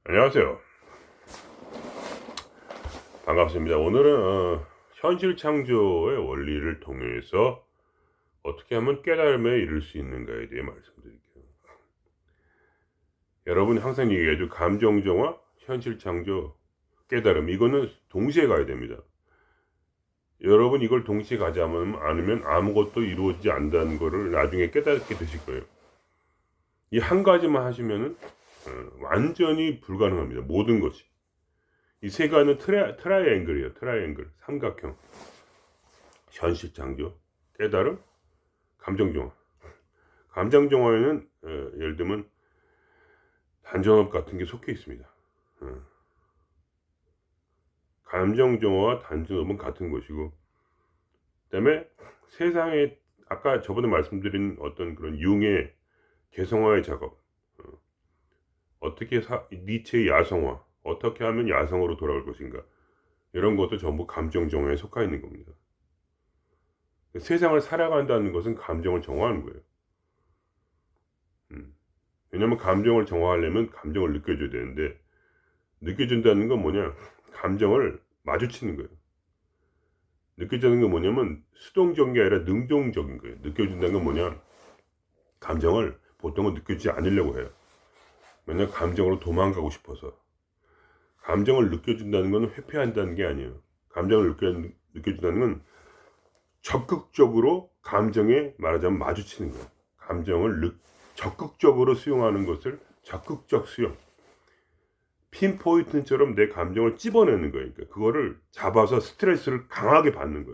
안녕하세요. 반갑습니다. 오늘은 현실 창조의 원리를 통해서 어떻게 하면 깨달음에 이를 수 있는가에 대해 말씀드릴게요. 여러분이 항상 얘기하죠. 감정 정화, 현실 창조, 깨달음. 이거는 동시에 가야 됩니다. 여러분 이걸 동시에 가지 않으면 아무것도 이루어지지 않는다는 거를 나중에 깨닫게 되실 거예요. 이 한 가지만 하시면은 완전히 불가능합니다. 모든 것이. 이 세 가지는 트라이앵글이에요. 트라이앵글. 삼각형. 현실 창조, 깨달음, 감정 정화. 감정 정화에는 예를 들면 단전업 같은 게 속해 있습니다. 감정 정화와 단전업은 같은 것이고, 그다음에 세상에 아까 저번에 말씀드린 어떤 그런 융의 개성화의 작업, 어떻게 니체의 야성화, 어떻게 하면 야성으로 돌아갈 것인가, 이런 것도 전부 감정 정화에 속해 있는 겁니다. 세상을 살아간다는 것은 감정을 정화하는 거예요. 왜냐면 감정을 정화하려면 감정을 느껴줘야 되는데, 느껴준다는 건 뭐냐, 감정을 마주치는 거예요. 느껴지는 건 뭐냐면 수동적인 게 아니라 능동적인 거예요. 느껴준다는 건 뭐냐, 감정을 보통은 느껴지지 않으려고 해요. 왜냐면 감정으로 도망가고 싶어서. 감정을 느껴준다는 건 회피한다는 게 아니에요. 감정을 느껴준다는 건 적극적으로 감정에 말하자면 마주치는 거예요. 감정을 적극적으로 수용하는 것을 적극적 수용. 핀포인트처럼 내 감정을 찝어내는 거예요. 그러니까 그거를 잡아서 스트레스를 강하게 받는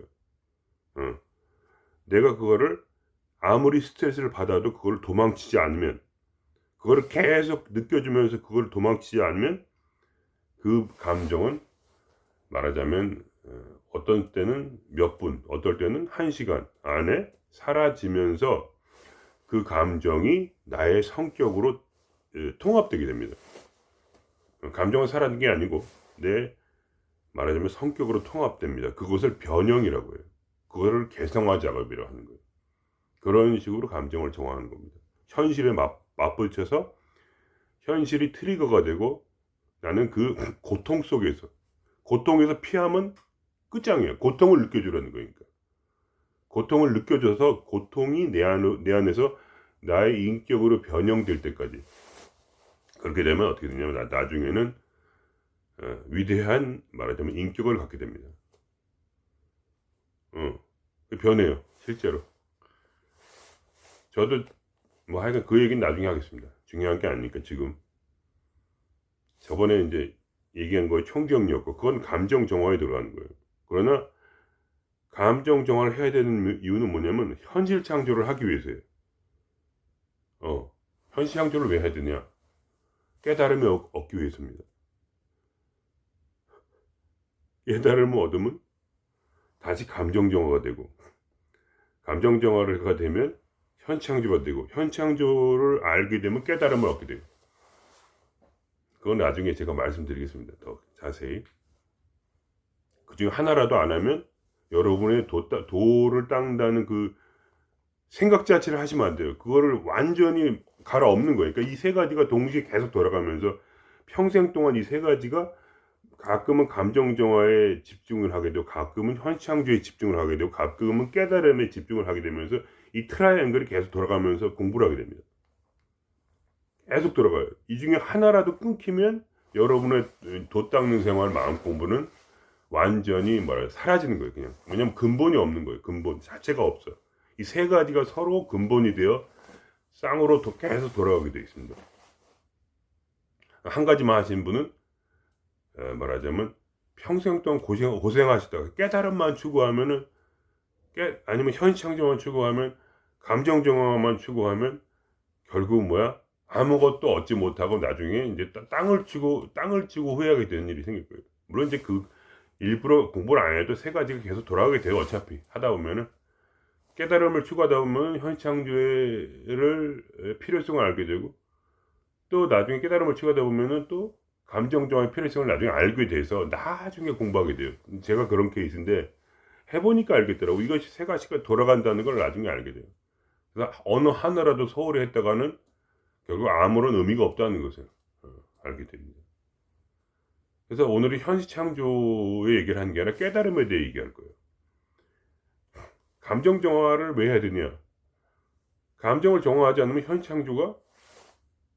거예요. 내가 그거를 아무리 스트레스를 받아도 그걸 도망치지 않으면, 그거를 계속 느껴주면서 그걸 도망치지 않으면 그 감정은 말하자면 어떤 때는 몇 분, 어떨 때는 1시간 안에 사라지면서 그 감정이 나의 성격으로 통합되게 됩니다. 감정은 사라진 게 아니고 내 말하자면 성격으로 통합됩니다. 그것을 변형이라고 해요. 그거를 개성화 작업이라고 하는 거예요. 그런 식으로 감정을 정화하는 겁니다. 현실에 맞붙여서 현실이 트리거가 되고 나는 그 고통에서 피하면 끝장이에요. 고통을 느껴주라는 거니까. 고통을 느껴줘서 고통이 내 안에서 나의 인격으로 변형될 때까지. 그렇게 되면 어떻게 되냐면 나중에는 위대한 말하자면 인격을 갖게 됩니다. 변해요. 실제로. 저도 뭐 하여간 그 얘기는 나중에 하겠습니다. 중요한 게 아니니까 지금. 저번에 이제 얘기한 거에 총정리였고, 그건 감정 정화에 들어가는 거예요. 그러나 감정 정화를 해야 되는 이유는 뭐냐면 현실 창조를 하기 위해서예요. 현실 창조를 왜 해야 되냐? 깨달음을 얻기 위해서입니다. 깨달음을 얻으면 다시 감정 정화가 되고, 감정 정화가 되면 현창조가 되고, 현창조를 알게 되면 깨달음을 얻게 돼요. 그건 나중에 제가 말씀드리겠습니다. 더 자세히. 그 중에 하나라도 안 하면 여러분의 도를 닦는다는 그 생각 자체를 하시면 안 돼요. 그거를 완전히 갈아엎는 거예요. 그러니까 이 세 가지가 동시에 계속 돌아가면서 평생 동안 이 세 가지가 가끔은 감정 정화에 집중을 하게 되고, 가끔은 현창조에 집중을 하게 되고, 가끔은 깨달음에 집중을 하게 되면서 이 트라이앵글이 계속 돌아가면서 공부를 하게 됩니다. 계속 돌아가요. 이 중에 하나라도 끊기면 여러분의 도 닦는 생활, 마음 공부는 완전히 사라지는 거예요. 그냥. 왜냐면 근본이 없는 거예요. 근본 자체가 없어요. 이 세 가지가 서로 근본이 되어 쌍으로 계속 돌아가게 되어 있습니다. 한 가지만 하신 분은 말하자면 평생 동안 고생하시다가 깨달음만 추구하면은, 아니면 현실창조만 추구하면, 감정 정화만 추구하면 결국 뭐야, 아무것도 얻지 못하고 나중에 이제 땅을 치고 후회하게 되는 일이 생길 거예요. 물론 이제 그 일부러 공부를 안 해도 세 가지가 계속 돌아가게 돼요. 어차피 하다 보면은 깨달음을 추구하다 보면 현실창조의 필요성을 알게 되고, 또 나중에 깨달음을 추구하다 보면은 또 감정 정화의 필요성을 나중에 알게 돼서 나중에 공부하게 돼요. 제가 그런 케이스인데 해보니까 알겠더라고. 이것이 세 가지가 돌아간다는 걸 나중에 알게 돼요. 그래서 어느 하나라도 소홀히 했다가는 결국 아무런 의미가 없다는 것을 알게 됩니다. 그래서 오늘은 현시창조의 얘기를 하는 게 아니라 깨달음에 대해 얘기할 거예요. 감정 정화를 왜 해야 되냐? 감정을 정화하지 않으면 현시창조가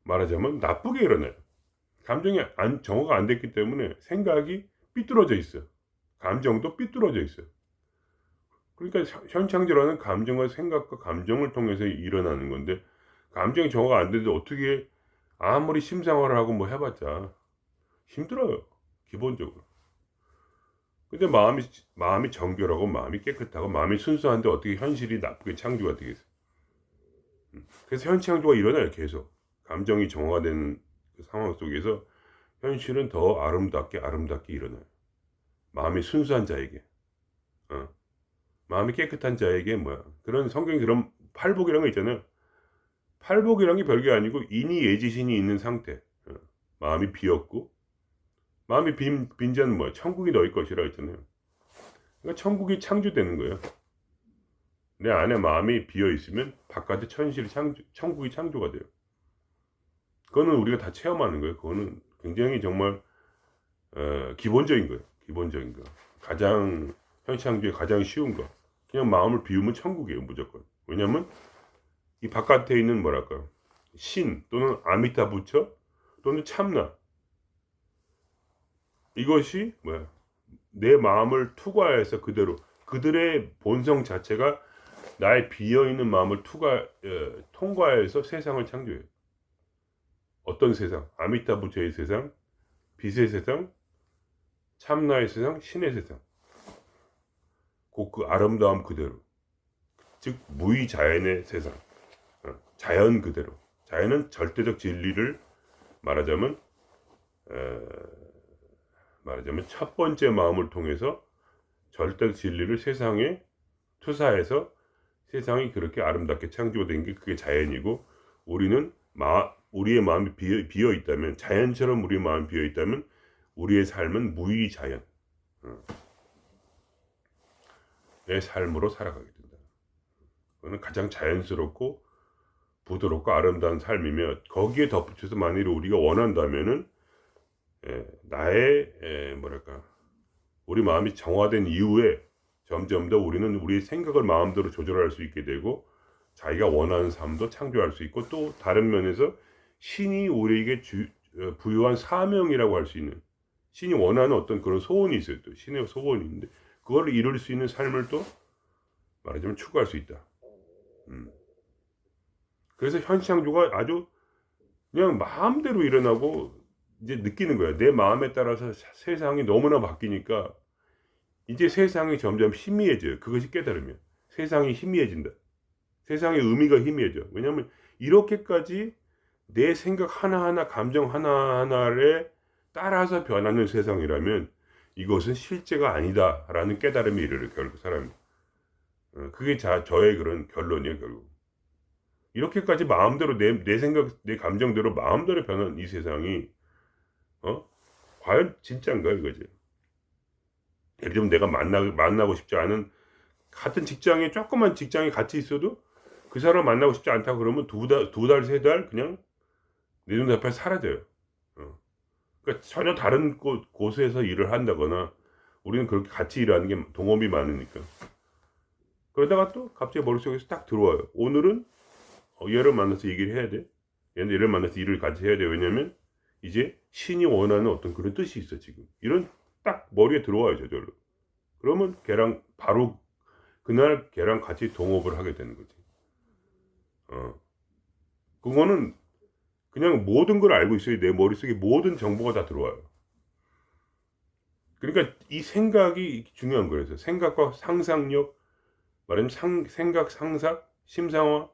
말하자면 나쁘게 일어나요. 감정이 정화가 안 됐기 때문에 생각이 삐뚤어져 있어. 감정도 삐뚤어져 있어요. 그러니까 현창조라는 감정과 생각과 감정을 통해서 일어나는 건데, 감정이 정화가 안 되는데 어떻게 아무리 심상화를 하고 뭐 해봤자 힘들어요. 기본적으로. 근데 마음이 정결하고 마음이 깨끗하고 마음이 순수한데 어떻게 현실이 나쁘게 창조가 되겠어요? 그래서 현창조가 일어나요. 계속 감정이 정화된 그 상황 속에서 현실은 더 아름답게 일어나요. 마음이 순수한 자에게, 마음이 깨끗한 자에게 뭐야? 그런 성경에 그런 팔복이라는 거 있잖아요. 팔복이란 게 별게 아니고 인이 예지신이 있는 상태. 마음이 비었고, 마음이 빈 자는 뭐야? 천국이 너희 것이라 했잖아요. 그러니까 천국이 창조되는 거예요. 내 안에 마음이 비어 있으면 바깥에 천국이 창조가 돼요. 그거는 우리가 다 체험하는 거예요. 그거는 굉장히 정말 기본적인 거예요. 기본적인 거. 가장 현시창조의 가장 쉬운 거. 그냥 마음을 비우면 천국이에요. 무조건. 왜냐면 이 바깥에 있는 뭐랄까 신 또는 아미타 부처 또는 참나, 이것이 뭐야? 내 마음을 투과해서 그대로 그들의 본성 자체가 나의 비어있는 마음을 통과해서 세상을 창조해요. 어떤 세상? 아미타 부처의 세상, 빛의 세상, 참나의 세상, 신의 세상. 곧 그 아름다움 그대로, 즉 무의자연의 세상, 자연 그대로. 자연은 절대적 진리를 말하자면 첫 번째 마음을 통해서 절대적 진리를 세상에 투사해서 세상이 그렇게 아름답게 창조된 게 그게 자연이고, 우리는 우리의 마음이 비어 있다면, 자연처럼 우리의 마음이 비어 있다면 우리의 삶은 무의자연 내 삶으로 살아가게 된다. 그거는 가장 자연스럽고 부드럽고 아름다운 삶이며, 거기에 덧붙여서 만일 우리가 원한다면은 나의 뭐랄까 우리 마음이 정화된 이후에 점점 더 우리는 우리의 생각을 마음대로 조절할 수 있게 되고, 자기가 원하는 삶도 창조할 수 있고, 또 다른 면에서 신이 우리에게 부여한 사명이라고 할 수 있는, 신이 원하는 어떤 그런 소원이 있어요. 또 신의 소원이 있는데 그걸 이룰 수 있는 삶을 또 말하자면 추구할 수 있다. 그래서 현시창조가 아주 그냥 마음대로 일어나고 이제 느끼는 거야. 내 마음에 따라서 세상이 너무나 바뀌니까 이제 세상이 점점 희미해져요. 그것이 깨달으면 세상이 희미해진다. 세상의 의미가 희미해져. 왜냐하면 이렇게까지 내 생각 하나하나, 감정 하나하나에 따라서 변하는 세상이라면 이것은 실제가 아니다라는 깨달음이 이르러 결국 사람이. 그게 저의 그런 결론이에요. 결국 이렇게까지 마음대로 내 생각, 내 감정대로 마음대로 변한 이 세상이 과연 진짜인가 이거지. 예를 들면 내가 만나고 싶지 않은, 같은 직장에 조그만 직장에 같이 있어도 그 사람 만나고 싶지 않다 그러면 두 달, 세 달 그냥 내 눈앞에 사라져요. 그러니까 전혀 다른 곳에서 일을 한다거나, 우리는 그렇게 같이 일하는 게 동업이 많으니까. 그러다가 또 갑자기 머릿속에서 딱 들어와요. 오늘은 얘를 만나서 얘기를 해야 돼. 얘를 만나서 일을 같이 해야 돼. 왜냐면 이제 신이 원하는 어떤 그런 뜻이 있어 지금. 이런 딱 머리에 들어와요 저절로. 그러면 걔랑 바로 그날 걔랑 같이 동업을 하게 되는 거지. 그거는 그냥 모든 걸 알고 있어요. 내 머릿속에 모든 정보가 다 들어와요. 그러니까 이 생각이 중요한 거예요. 생각과 상상력, 말하자면 생각, 상상, 심상화,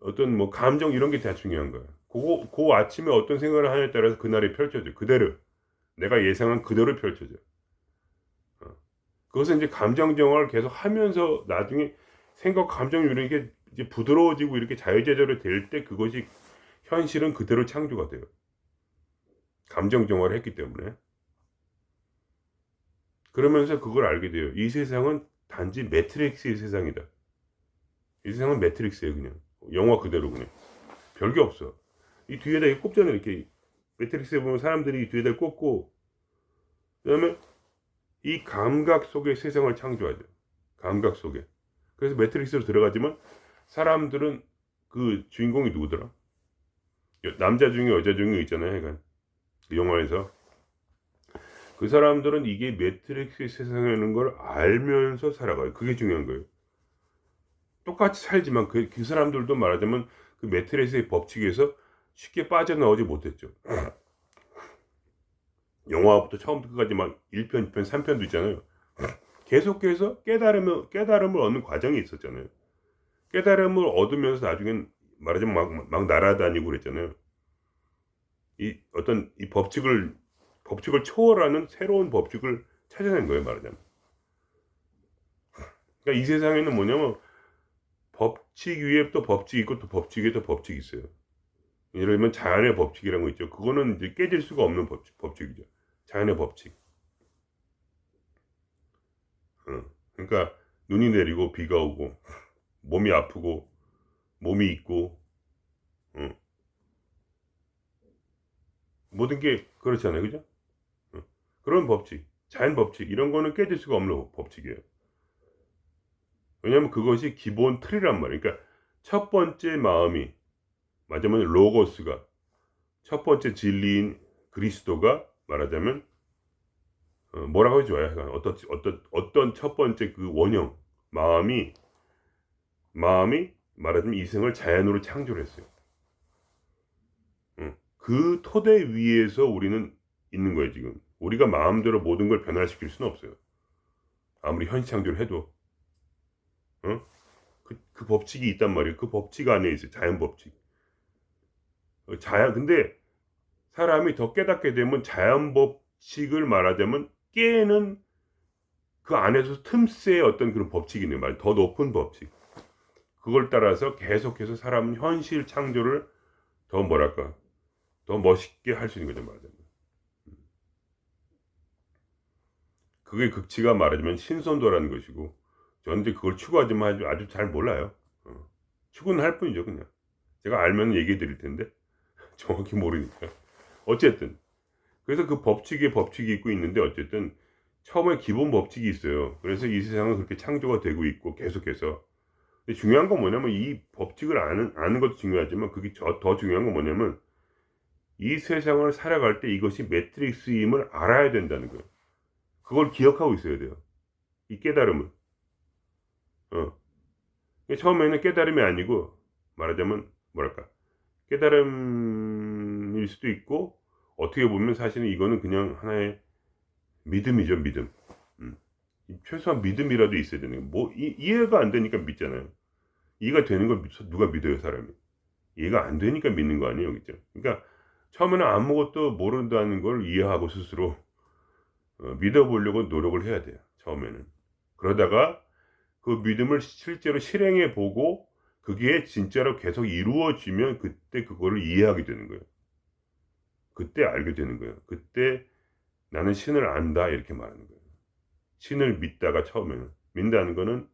어떤 뭐 감정 이런 게 다 중요한 거예요. 그 아침에 어떤 생각을 하냐에 따라서 그날이 펼쳐져. 그대로 내가 예상한 그대로 펼쳐져. 그것은 이제 감정 정화를 계속 하면서 나중에 생각, 감정 이런 게 이제 부드러워지고 이렇게 자유제재로 될 때 그것이 현실은 그대로 창조가 돼요. 감정 정화를 했기 때문에. 그러면서 그걸 알게 돼요. 이 세상은 단지 매트릭스의 세상이다. 이 세상은 매트릭스예요. 그냥 영화 그대로 그냥 별게 없어. 이 뒤에다 꼽잖아요. 이렇게 매트릭스에 보면 사람들이 이 뒤에다 꼽고 그다음에 이 감각 속에 세상을 창조하죠. 감각 속에. 그래서 매트릭스로 들어가지만 사람들은 그 주인공이 누구더라? 남자 중에 여자 중에 있잖아요. 그러니까 그 영화에서 그 사람들은 이게 매트릭스의 세상이라는 걸 알면서 살아가요. 그게 중요한 거예요. 똑같이 살지만 그 사람들도 말하자면 그 매트릭스의 법칙에서 쉽게 빠져나오지 못했죠. 영화부터 처음부터 끝까지 막 1편, 2편, 3편도 있잖아요. 계속해서 깨달음을 얻는 과정이 있었잖아요. 깨달음을 얻으면서 나중엔 말하자면 막 날아다니고 그랬잖아요. 이 어떤 이 법칙을 초월하는 새로운 법칙을 찾아낸 거예요, 말하자면. 그러니까 이 세상에는 뭐냐면 법칙 위에 또 법칙이 있고 또 법칙 위에 또 법칙이 있어요. 예를 들면 자연의 법칙이라는 거 있죠. 그거는 이제 깨질 수가 없는 법칙이죠. 자연의 법칙. 그러니까 눈이 내리고 비가 오고 몸이 아프고 몸이 있고 모든 게 그렇잖아요. 그죠? 그런 법칙, 자연 법칙 이런 거는 깨질 수가 없는 법칙이에요. 왜냐하면 그것이 기본 틀이란 말이에요. 그러니까 첫 번째 마음이 말하자면 로고스가 첫 번째 진리인 그리스도가 말하자면 뭐라고 하기 좋아요. 어떤 첫 번째 그 원형 마음이 말하자면 이생을 자연으로 창조를 했어요. 그 토대 위에서 우리는 있는 거예요. 지금 우리가 마음대로 모든 걸 변화시킬 수는 없어요. 아무리 현시창조를 해도 그 법칙이 있단 말이에요. 그 법칙 안에 있어요. 자연 법칙. 근데 사람이 더 깨닫게 되면 자연 법칙을 말하자면 깨는 그 안에서 틈새의 어떤 그런 법칙이네요. 더 높은 법칙. 그걸 따라서 계속해서 사람은 현실 창조를 더 뭐랄까 더 멋있게 할 수 있는 거죠. 말하자면. 그게 극치가 말하자면 신선도라는 것이고 저는 이제 그걸 추구하지만 아주 잘 몰라요. 추구는 할 뿐이죠. 그냥 제가 알면 얘기해 드릴 텐데 정확히 모르니까. 어쨌든 그래서 그 법칙이 있고 있는데 어쨌든 처음에 기본 법칙이 있어요. 그래서 이 세상은 그렇게 창조가 되고 있고 계속해서. 근데 중요한 건 뭐냐면 이 법칙을 아는 것도 중요하지만 그게 더 중요한 건 뭐냐면 이 세상을 살아갈 때 이것이 매트릭스임을 알아야 된다는 거예요. 그걸 기억하고 있어야 돼요. 이 깨달음을. 어. 처음에는 깨달음이 아니고 말하자면 뭐랄까 깨달음일 수도 있고 어떻게 보면 사실은 이거는 그냥 하나의 믿음이죠. 믿음. 최소한 믿음이라도 있어야 되는 거예요. 뭐 이해가 안 되니까 믿잖아요. 이해가 되는 걸 누가 믿어요, 사람이. 이해가 안 되니까 믿는 거 아니에요. 그죠? 그러니까 처음에는 아무것도 모른다는 걸 이해하고 스스로 믿어보려고 노력을 해야 돼요. 처음에는. 그러다가 그 믿음을 실제로 실행해 보고 그게 진짜로 계속 이루어지면 그때 그거를 이해하게 되는 거예요. 그때 알게 되는 거예요. 그때 나는 신을 안다 이렇게 말하는 거예요. 신을 믿다가 처음에는 믿는다는 거는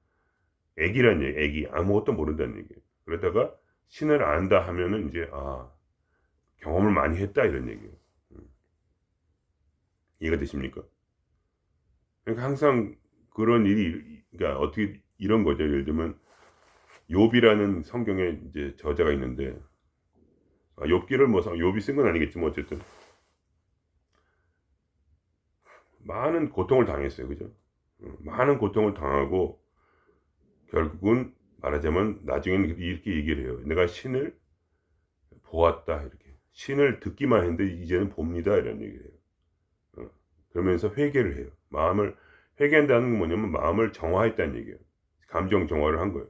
애기란 얘기, 애기 아무것도 모른다는 얘기예요. 그러다가 신을 안다 하면은 이제 경험을 많이 했다 이런 얘기예요. 이해가 되십니까? 그러니까 항상 그런 일이 그러니까 어떻게 이런 거죠. 예를 들면 욥이라는 성경에 이제 저자가 있는데 욥기를 뭐 욥이 쓴 건 아니겠지만 어쨌든 많은 고통을 당했어요. 그죠? 많은 고통을 당하고 결국은 말하자면 나중에는 이렇게 얘기를 해요. 내가 신을 보았다 이렇게. 신을 듣기만 했는데 이제는 봅니다 이런 얘기를 해요. 그러면서 회개를 해요. 마음을 회개한다는 건 뭐냐면 마음을 정화했다는 얘기예요. 감정 정화를 한 거예요.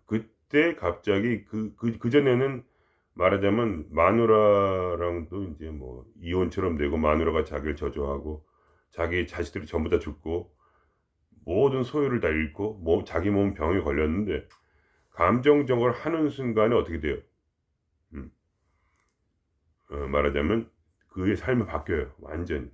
그때 갑자기 그 전에는 말하자면 마누라랑도 이제 뭐 이혼처럼 되고 마누라가 자기를 저주하고 자기 자식들이 전부 다 죽고 모든 소유를 다 잃고 자기 몸 병에 걸렸는데 감정 정화를 하는 순간에 어떻게 돼요? 말하자면 그의 삶이 바뀌어요. 완전히.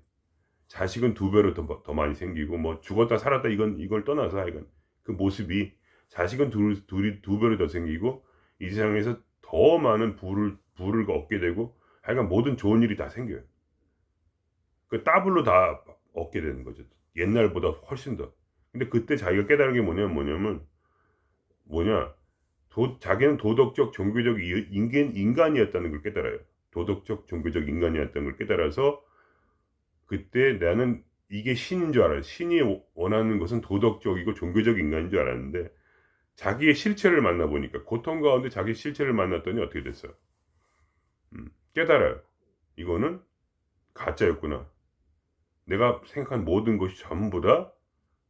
자식은 2배로 더 많이 생기고 뭐 죽었다 살았다 이걸 떠나서 하여간 그 모습이 자식은 둘이 2배로 더 생기고 이 세상에서 더 많은 부를 얻게 되고 하여간 모든 좋은 일이 다 생겨요. 그 더블로 다 얻게 되는 거죠. 옛날보다 훨씬 더. 근데 그때 자기가 깨달은 게 뭐냐면 자기는 도덕적 종교적 인간이었다는 걸 깨달아요. 도덕적 종교적 인간이었다는 걸 깨달아서 그때 나는 이게 신인 줄 알아요. 신이 원하는 것은 도덕적이고 종교적 인간인 줄 알았는데 자기의 실체를 만나보니까 고통 가운데 자기 실체를 만났더니 어떻게 됐어요? 깨달아요. 이거는 가짜였구나. 내가 생각한 모든 것이 전부 다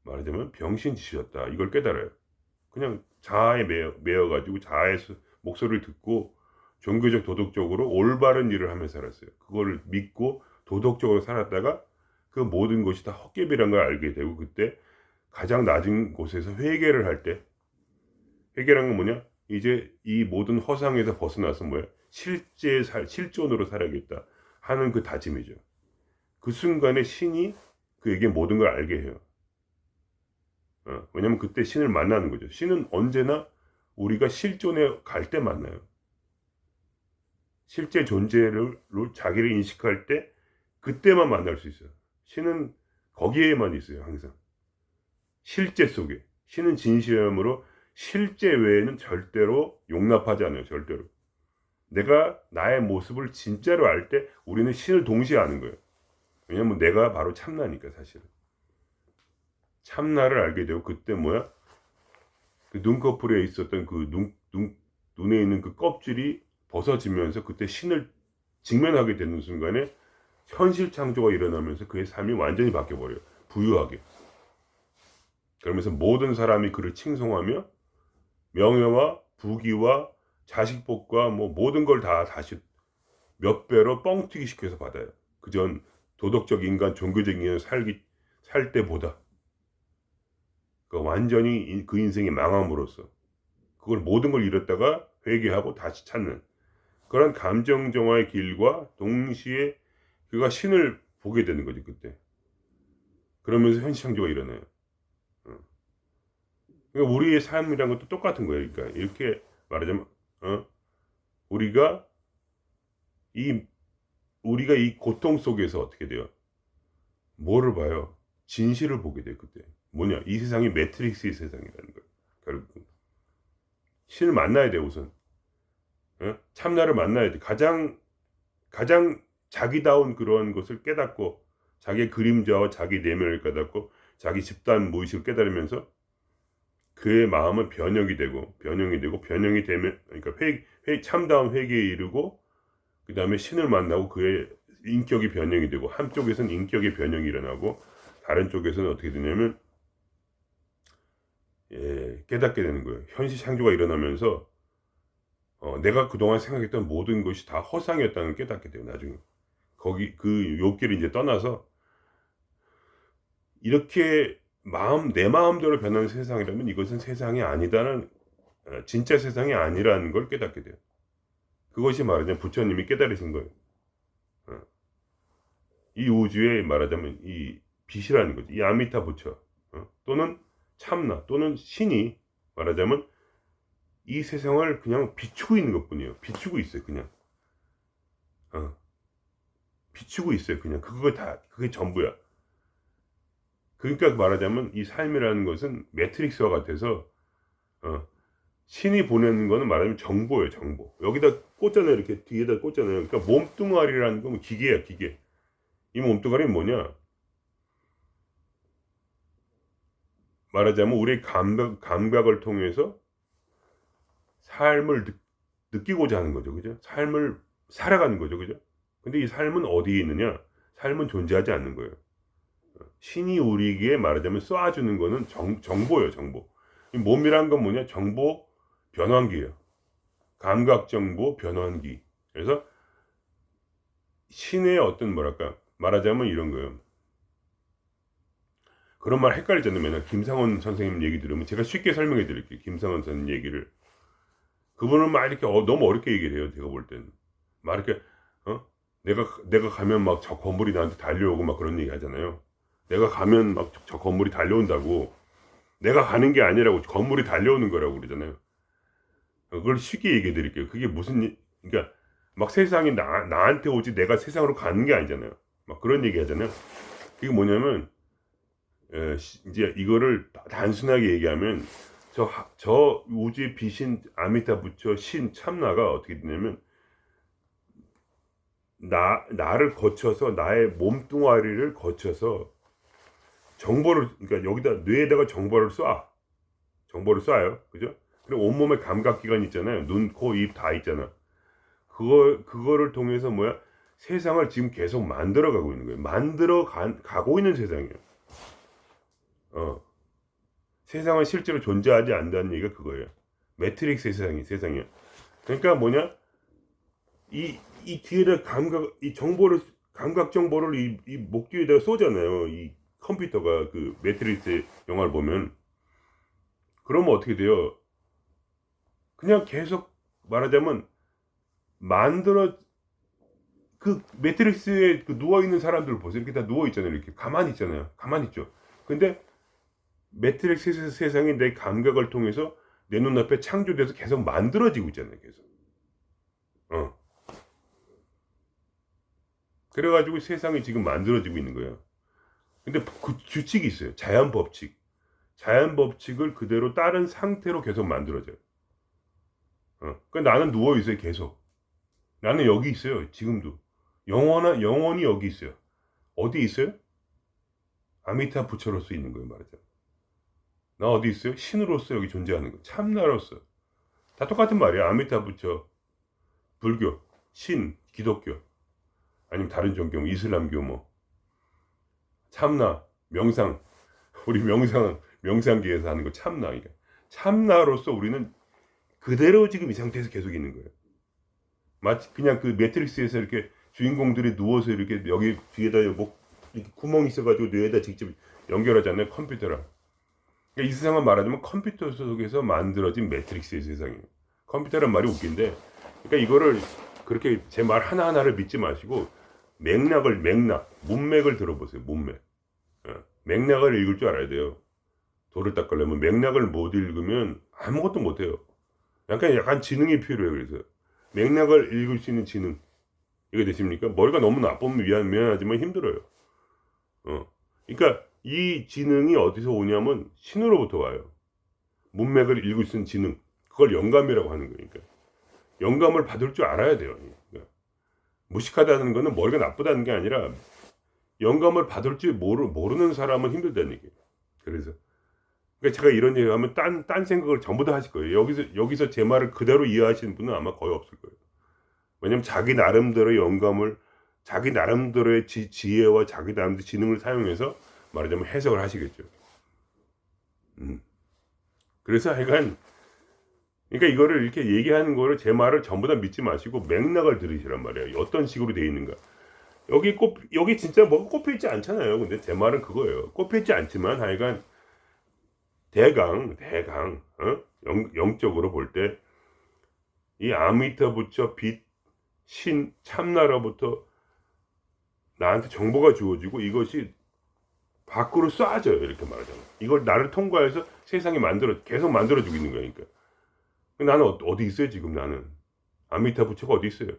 말하자면 병신짓이었다. 이걸 깨달아요. 그냥 자아에 매여가지고 자아의 목소리를 듣고 종교적 도덕적으로 올바른 일을 하면서 살았어요. 그거를 믿고 도덕적으로 살았다가 그 모든 것이 다 헛개비란 걸 알게 되고 그때 가장 낮은 곳에서 회개를 할 때 회개란 건 뭐냐? 이제 이 모든 허상에서 벗어나서 실존으로 살아야겠다 하는 그 다짐이죠. 그 순간에 신이 그에게 모든 걸 알게 해요. 왜냐면 그때 신을 만나는 거죠. 신은 언제나 우리가 실존에 갈 때 만나요. 실제 존재를 자기를 인식할 때 그때만 만날 수 있어요. 신은 거기에만 있어요. 항상 실제 속에. 신은 진실함으로 실제 외에는 절대로 용납하지 않아요. 절대로. 내가 나의 모습을 진짜로 알 때 우리는 신을 동시에 아는 거예요. 왜냐면 내가 바로 참나니까 사실은. 참나를 알게 되고 그때 그 눈꺼풀에 있었던 그 눈에 있는 그 껍질이 벗어지면서 그때 신을 직면하게 되는 순간에 현실 창조가 일어나면서 그의 삶이 완전히 바뀌어버려요. 부유하게. 그러면서 모든 사람이 그를 칭송하며 명예와 부귀와 자식복과 모든 걸 다시 몇 배로 뻥튀기 시켜서 받아요. 그전 도덕적 인간, 종교적 인간 살 때보다. 완전히 그 인생이 망함으로써 그걸 모든 걸 잃었다가 회개하고 다시 찾는 그런 감정 정화의 길과 동시에 그가 신을 보게 되는 거죠. 그때. 그러면서 현실 창조가 일어나요. 그러니까 우리의 삶이란 것도 똑같은 거예요. 그러니까 이렇게 말하자면 우리가 이 고통 속에서 어떻게 돼요? 뭐를 봐요? 진실을 보게 돼요. 그때. 뭐냐? 이 세상이 매트릭스의 세상이라는 거예요. 결국 신을 만나야 돼 우선. 참나를 만나야 돼. 가장 자기다운 그런 것을 깨닫고 자기의 그림자와 자기 내면을 깨닫고 자기 집단 무의식을 깨달으면서 그의 마음은 변형이 되고 변형이 되면 그러니까 참다운 회개에 이르고 그 다음에 신을 만나고 그의 인격이 변형이 되고 한쪽에서는 인격의 변형이 일어나고 다른 쪽에서는 어떻게 되냐면 깨닫게 되는 거예요. 현실 창조가 일어나면서 내가 그동안 생각했던 모든 것이 다 허상이었다는 걸 깨닫게 돼요. 나중에 거기 그 욕기를 이제 떠나서 이렇게 내 마음대로 변하는 세상이라면 이것은 세상이 아니다는 진짜 세상이 아니라는 걸 깨닫게 돼요. 그것이 말하자면 부처님이 깨달으신 거예요. 이 우주에 말하자면 이 빛이라는 거죠. 이 아미타 부처 또는 참나 또는 신이 말하자면 이 세상을 그냥 비추고 있는 것뿐이에요. 비추고 있어요. 그냥 비추고 있어요. 그냥 그게 전부야. 그러니까 말하자면 이 삶이라는 것은 매트릭스와 같아서 신이 보내는 거는 말하자면 정보예요. 정보. 여기다 꽂잖아요. 이렇게 뒤에다 꽂잖아요. 그러니까 몸뚱아리라는 건 기계야. 기계. 이 몸뚱아리는 뭐냐? 말하자면 우리의 감각을 통해서 삶을 느끼고자 하는 거죠. 그죠? 삶을 살아가는 거죠. 그죠? 근데 이 삶은 어디에 있느냐? 삶은 존재하지 않는 거예요. 신이 우리에게 말하자면 쏴주는 거는 정보예요. 정보. 이 몸이란 건 뭐냐? 정보 변환기예요. 감각 정보 변환기. 그래서 신의 어떤 말하자면 이런 거예요. 그런 말 헷갈리잖아요. 맨날 김상원 선생님 얘기 들으면 제가 쉽게 설명해 드릴게요. 김상원 선생님 얘기를. 그분은 막 이렇게 너무 어렵게 얘기를 해요. 제가 볼 때는. 막 이렇게 내가 가면 막 저 건물이 나한테 달려오고 막 그런 얘기 하잖아요. 내가 가면 막 저 건물이 달려온다고. 내가 가는 게 아니라고 건물이 달려오는 거라고 그러잖아요. 그걸 쉽게 얘기해 드릴게요. 그게 그러니까 막 세상이 나한테 오지 내가 세상으로 가는 게 아니잖아요. 막 그런 얘기 하잖아요. 그게 뭐냐면 이제 이거를 단순하게 얘기하면 저 우주의 빛인 아미타 부처 신 참나가 어떻게 되냐면 나를 거쳐서 나의 몸뚱아리를 거쳐서 정보를, 그러니까 여기다 뇌에다가 정보를 쏴요. 그죠? 그리고 온몸에 감각기관 있잖아요. 눈, 코, 입 다 있잖아. 그거를 통해서 뭐야? 세상을 지금 계속 만들어 가고 있는 거예요. 가고 있는 세상이에요. 세상은 실제로 존재하지 않는다는 얘기가 그거예요. 매트릭스 세상이에요. 그러니까 뭐냐? 이 뒤에다 감각 정보를 이 목 뒤에다가 쏘잖아요. 이 컴퓨터가 그 매트릭스 영화를 보면. 그러면 어떻게 돼요? 그냥 계속 말하자면 만들어 그 매트릭스에 그 누워 있는 사람들 보세요. 이렇게 다 누워 있잖아요. 이렇게 가만히 있잖아요. 가만히 있죠. 근데 매트릭스 세상이 내 감각을 통해서 내 눈앞에 창조돼서 계속 만들어지고 있잖아요. 계속. 그래가지고 세상이 지금 만들어지고 있는 거예요. 근데 그 규칙이 있어요. 자연 법칙. 자연 법칙을 그대로 따른 상태로 계속 만들어져요. 그러니까 나는 누워 있어요. 계속. 나는 여기 있어요. 지금도. 영원히 여기 있어요. 어디 있어요? 아미타 부처로서 있는 거예요. 말하자. 나 어디 있어요? 신으로서 여기 존재하는 거. 참나로서. 다 똑같은 말이야. 아미타 부처, 불교, 신, 기독교, 아니면 다른 종교, 이슬람교 뭐. 참나, 명상. 우리 명상계에서 하는 거 참나. 그러니까 참나로서 우리는 그대로 지금 이 상태에서 계속 있는 거예요. 마치 그냥 그 매트릭스에서 이렇게 주인공들이 누워서 이렇게 여기 뒤에다 목 이렇게 구멍 있어가지고 뇌에다 직접 연결하잖아요. 컴퓨터랑. 그러니까 이 세상은 말하자면 컴퓨터 속에서 만들어진 매트릭스의 세상이에요. 컴퓨터란 말이 웃긴데, 그러니까 이거를 그렇게 제 말 하나하나를 믿지 마시고 문맥을 들어보세요. 문맥. 맥락을 읽을 줄 알아야 돼요. 돌을 닦으려면 맥락을 못 읽으면 아무것도 못해요. 약간 지능이 필요해요. 그래서 맥락을 읽을 수 있는 지능, 이게 되십니까? 머리가 너무 나쁘면 미안하지만 힘들어요. 그러니까 이 지능이 어디서 오냐면 신으로부터 와요. 문맥을 읽을 수 있는 지능, 그걸 영감이라고 하는 거니까. 영감을 받을 줄 알아야 돼요. 그러니까 무식하다는 거는 머리가 나쁘다는 게 아니라 영감을 받을 줄 모르는 사람은 힘들다는 얘기예요. 그래서 그러니까 제가 이런 얘기하면 딴 생각을 전부 다 하실 거예요. 여기서 제 말을 그대로 이해하시는 분은 아마 거의 없을 거예요. 왜냐면 자기 나름대로의 영감을, 자기 나름대로의 지혜와 자기 나름대로의 지능을 사용해서 말하자면 해석을 하시겠죠. 그래서 하여간, 그러니까 이거를 이렇게 얘기하는 거를 제 말을 전부 다 믿지 마시고 맥락을 들으시란 말이에요. 어떤 식으로 되어 있는가. 여기 진짜 뭐가 꼽혀 있지 않잖아요. 근데 제 말은 그거예요. 꼽혀 있지 않지만 하여간 대강 영적으로 볼 때 이 아미타 부처 빛 신 참나로부터 나한테 정보가 주어지고 이것이 밖으로 쏴져요. 이렇게 말하자면 이걸 나를 통과해서 세상이 계속 만들어지고 있는 거니까. 나는 어디 있어요? 지금 나는 아미타 부처가 어디 있어요?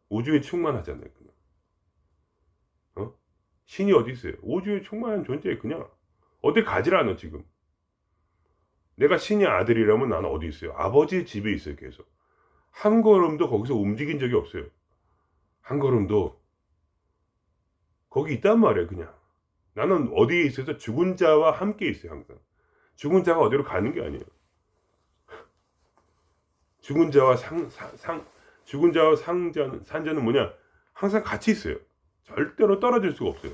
우주에 충만하잖아요. 그냥. 신이 어디 있어요? 우주에 충만한 존재. 그냥 어디 가질 않아. 지금 내가 신의 아들이라면 나는 어디 있어요? 아버지의 집에 있어요. 계속 한 걸음도 거기서 움직인 적이 없어요. 한 걸음도 거기 있단 말이에요. 그냥 나는 어디에 있어서 죽은 자와 함께 있어요. 항상 죽은 자가 어디로 가는 게 아니에요. 죽은 자와 산자는 뭐냐? 항상 같이 있어요. 절대로 떨어질 수가 없어요.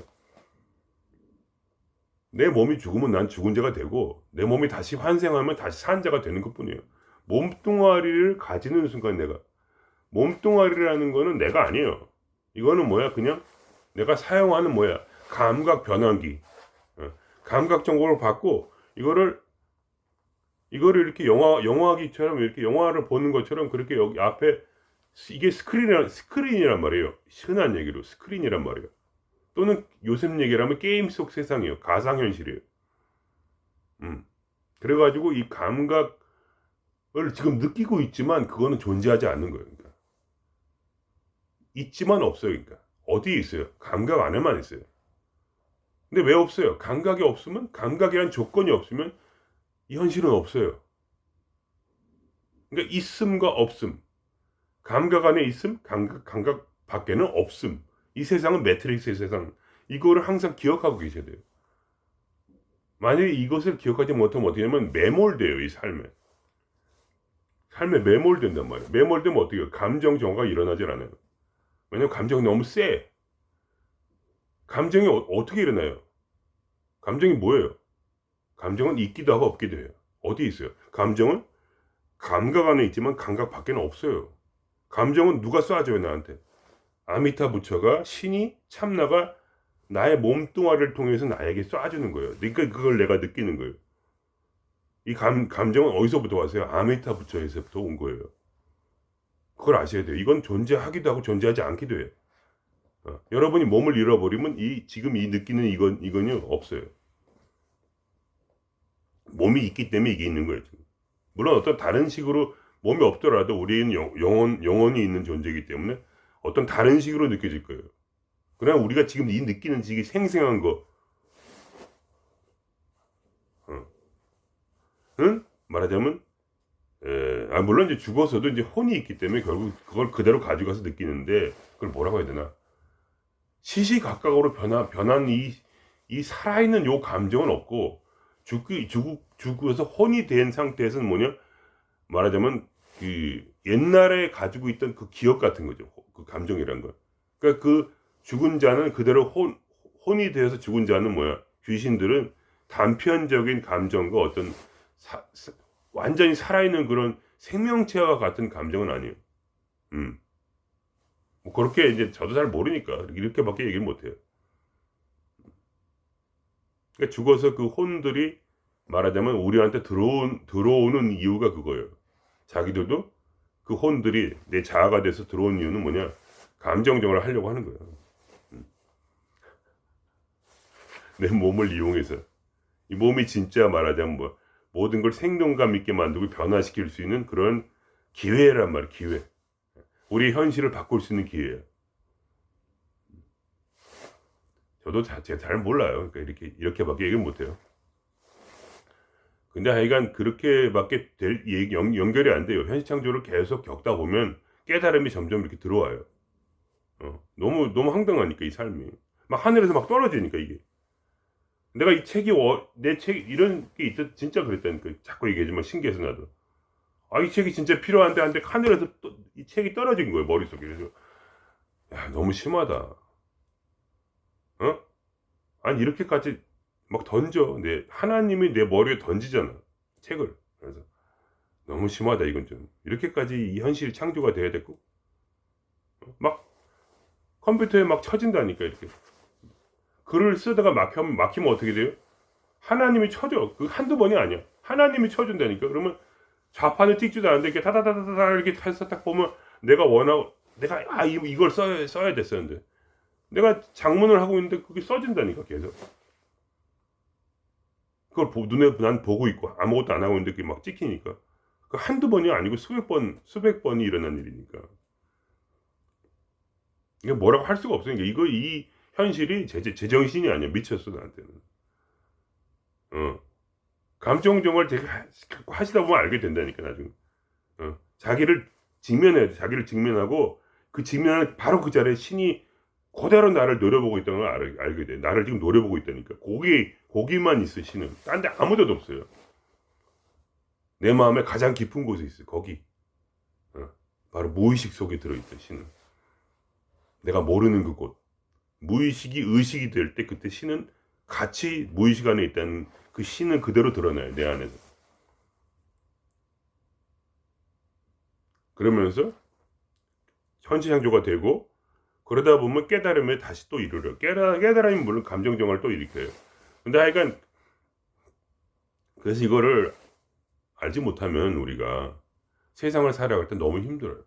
내 몸이 죽으면 난 죽은 자가 되고 내 몸이 다시 환생하면 다시 산 자가 되는 것뿐이에요. 몸뚱아리를 가지는 순간 몸뚱아리라는 거는 내가 아니에요. 이거는 뭐야? 그냥 내가 사용하는 감각 변환기. 감각 정보를 받고 이거를 이렇게 영화기처럼 이렇게 영화를 보는 것처럼 그렇게 여기 앞에 이게 스크린이란 말이에요. 흔한 얘기로 스크린이란 말이에요. 또는 요즘 얘기라면 게임 속 세상이에요. 가상현실이에요. 그래가지고 이 감각을 지금 느끼고 있지만 그거는 존재하지 않는 거예요. 그러니까. 있지만 없어요. 그러니까 어디에 있어요? 감각 안에만 있어요. 근데 왜 없어요? 감각이 없으면, 감각이란 조건이 없으면 이 현실은 없어요. 그러니까 있음과 없음, 감각 안에 있음, 감각 밖에는 없음. 이 세상은 매트릭스의 세상. 이거를 항상 기억하고 계셔야 돼요. 만약에 이것을 기억하지 못하면 어떻게 되냐면 매몰돼요. 이 삶에 매몰된단 말이에요. 매몰되면 어떻게 해요? 감정 정화가 일어나질 않아요. 왜냐면 감정이 너무 세. 감정이 어떻게 일어나요? 감정이 뭐예요? 감정은 있기도 하고 없기도 해요. 어디 있어요? 감정은 감각 안에 있지만 감각 밖에는 없어요. 감정은 누가 쏴줘요, 나한테? 아미타 부처가, 신이, 참나가 나의 몸뚱아리를 통해서 나에게 쏴주는 거예요. 그러니까 그걸 내가 느끼는 거예요. 이 감정은 어디서부터 왔어요? 아미타 부처에서부터 온 거예요. 그걸 아셔야 돼요. 이건 존재하기도 하고 존재하지 않기도 해요. 여러분이 몸을 잃어버리면 지금 이 느끼는 이건요, 없어요. 몸이 있기 때문에 이게 있는 거예요. 지금. 물론 어떤 다른 식으로 몸이 없더라도 우리는 영혼이 있는 존재이기 때문에 어떤 다른 식으로 느껴질 거예요. 그러나 우리가 지금 이 느끼는 지금 생생한 거, 응? 말하자면, 물론 이제 죽어서도 이제 혼이 있기 때문에 결국 그걸 그대로 가져가서 느끼는데, 그걸 뭐라고 해야 되나? 시시각각으로 변한 이 살아있는 요 감정은 없고, 죽어서 혼이 된 상태에서는 뭐냐? 말하자면, 그, 옛날에 가지고 있던 그 기억 같은 거죠. 그 감정이란 거. 그러니까 그 죽은 자는 그대로 혼이 되어서 죽은 자는 뭐야? 귀신들은 단편적인 감정과 어떤 완전히 살아있는 그런 생명체와 같은 감정은 아니에요. 뭐 그렇게 이제 저도 잘 모르니까 이렇게밖에 얘기를 못해요. 그러니까 죽어서 그 혼들이 말하자면 우리한테 들어오는 이유가 그거예요. 자기들도 그 혼들이 내 자아가 돼서 들어온 이유는 뭐냐? 감정정을 하려고 하는 거예요. 내 몸을 이용해서. 이 몸이 진짜 말하자면 뭐 모든 걸 생동감 있게 만들고 변화시킬 수 있는 그런 기회란 말이에요. 기회. 우리 현실을 바꿀 수 있는 기회예요. 저도 제가 잘 몰라요. 그러니까 이렇게밖에 얘기 못해요. 근데 하여간 그렇게밖에 연결이 안 돼요. 현실창조를 계속 겪다 보면 깨달음이 점점 이렇게 들어와요. 너무 황당하니까 이 삶이. 막 하늘에서 막 떨어지니까 이게. 내가 이 책이 내 책 이런 게 진짜 그랬다니까. 자꾸 얘기하지만 신기해서 나도. 이 책이 진짜 필요한데 한데 하늘에서 이 책이 떨어진 거예요 머릿속에. 그래서 야 너무 심하다. 아니 이렇게까지 막 던져. 하나님이 내 머리에 던지잖아 책을. 그래서 너무 심하다 이건 좀. 이렇게까지 이 현실이 창조가 돼야 됐고 막 컴퓨터에 막 쳐진다니까 이렇게. 글을 쓰다가 막히면 어떻게 돼요? 하나님이 쳐줘. 그 한두 번이 아니야. 하나님이 쳐준다니까. 그러면 좌판을 찍지도 않는데 이렇게 다다다다다 이렇게 해서 딱 보면 내가 이걸 써야 됐었는데 내가 장문을 하고 있는데 그게 써진다니까 계속. 그걸 난 보고 있고 아무것도 안 하고 있는데 그게 막 찍히니까. 그 한두 번이 아니고 수백 번이 일어난 일이니까. 이게 뭐라고 할 수가 없으니까 이 현실이 제정신이 아니야. 미쳤어 나한테는. 감정정을 되게 하시다 보면 알게 된다니까 나중에. 자기를 직면해야 돼. 자기를 직면하고 그 직면하는 바로 그 자리에 신이 그대로 나를 노려보고 있다는 걸 알게 돼. 나를 지금 노려보고 있다니까. 거기만 있어 신은. 딴 데 아무 데도 없어요. 내 마음의 가장 깊은 곳에 있어. 거기. 바로 무의식 속에 들어있어 신은. 내가 모르는 그곳. 무의식이 의식이 될 때 그때 신은 같이 무의식 안에 있다는 그 신은 그대로 드러나요. 내 안에서. 그러면서 현실창조가 되고 그러다 보면 깨달음에 다시 또 이르러. 깨달음이 물론 감정정화를 또 일으켜요. 근데 하여간 그래서 이거를 알지 못하면 우리가 세상을 살아갈 때 너무 힘들어요.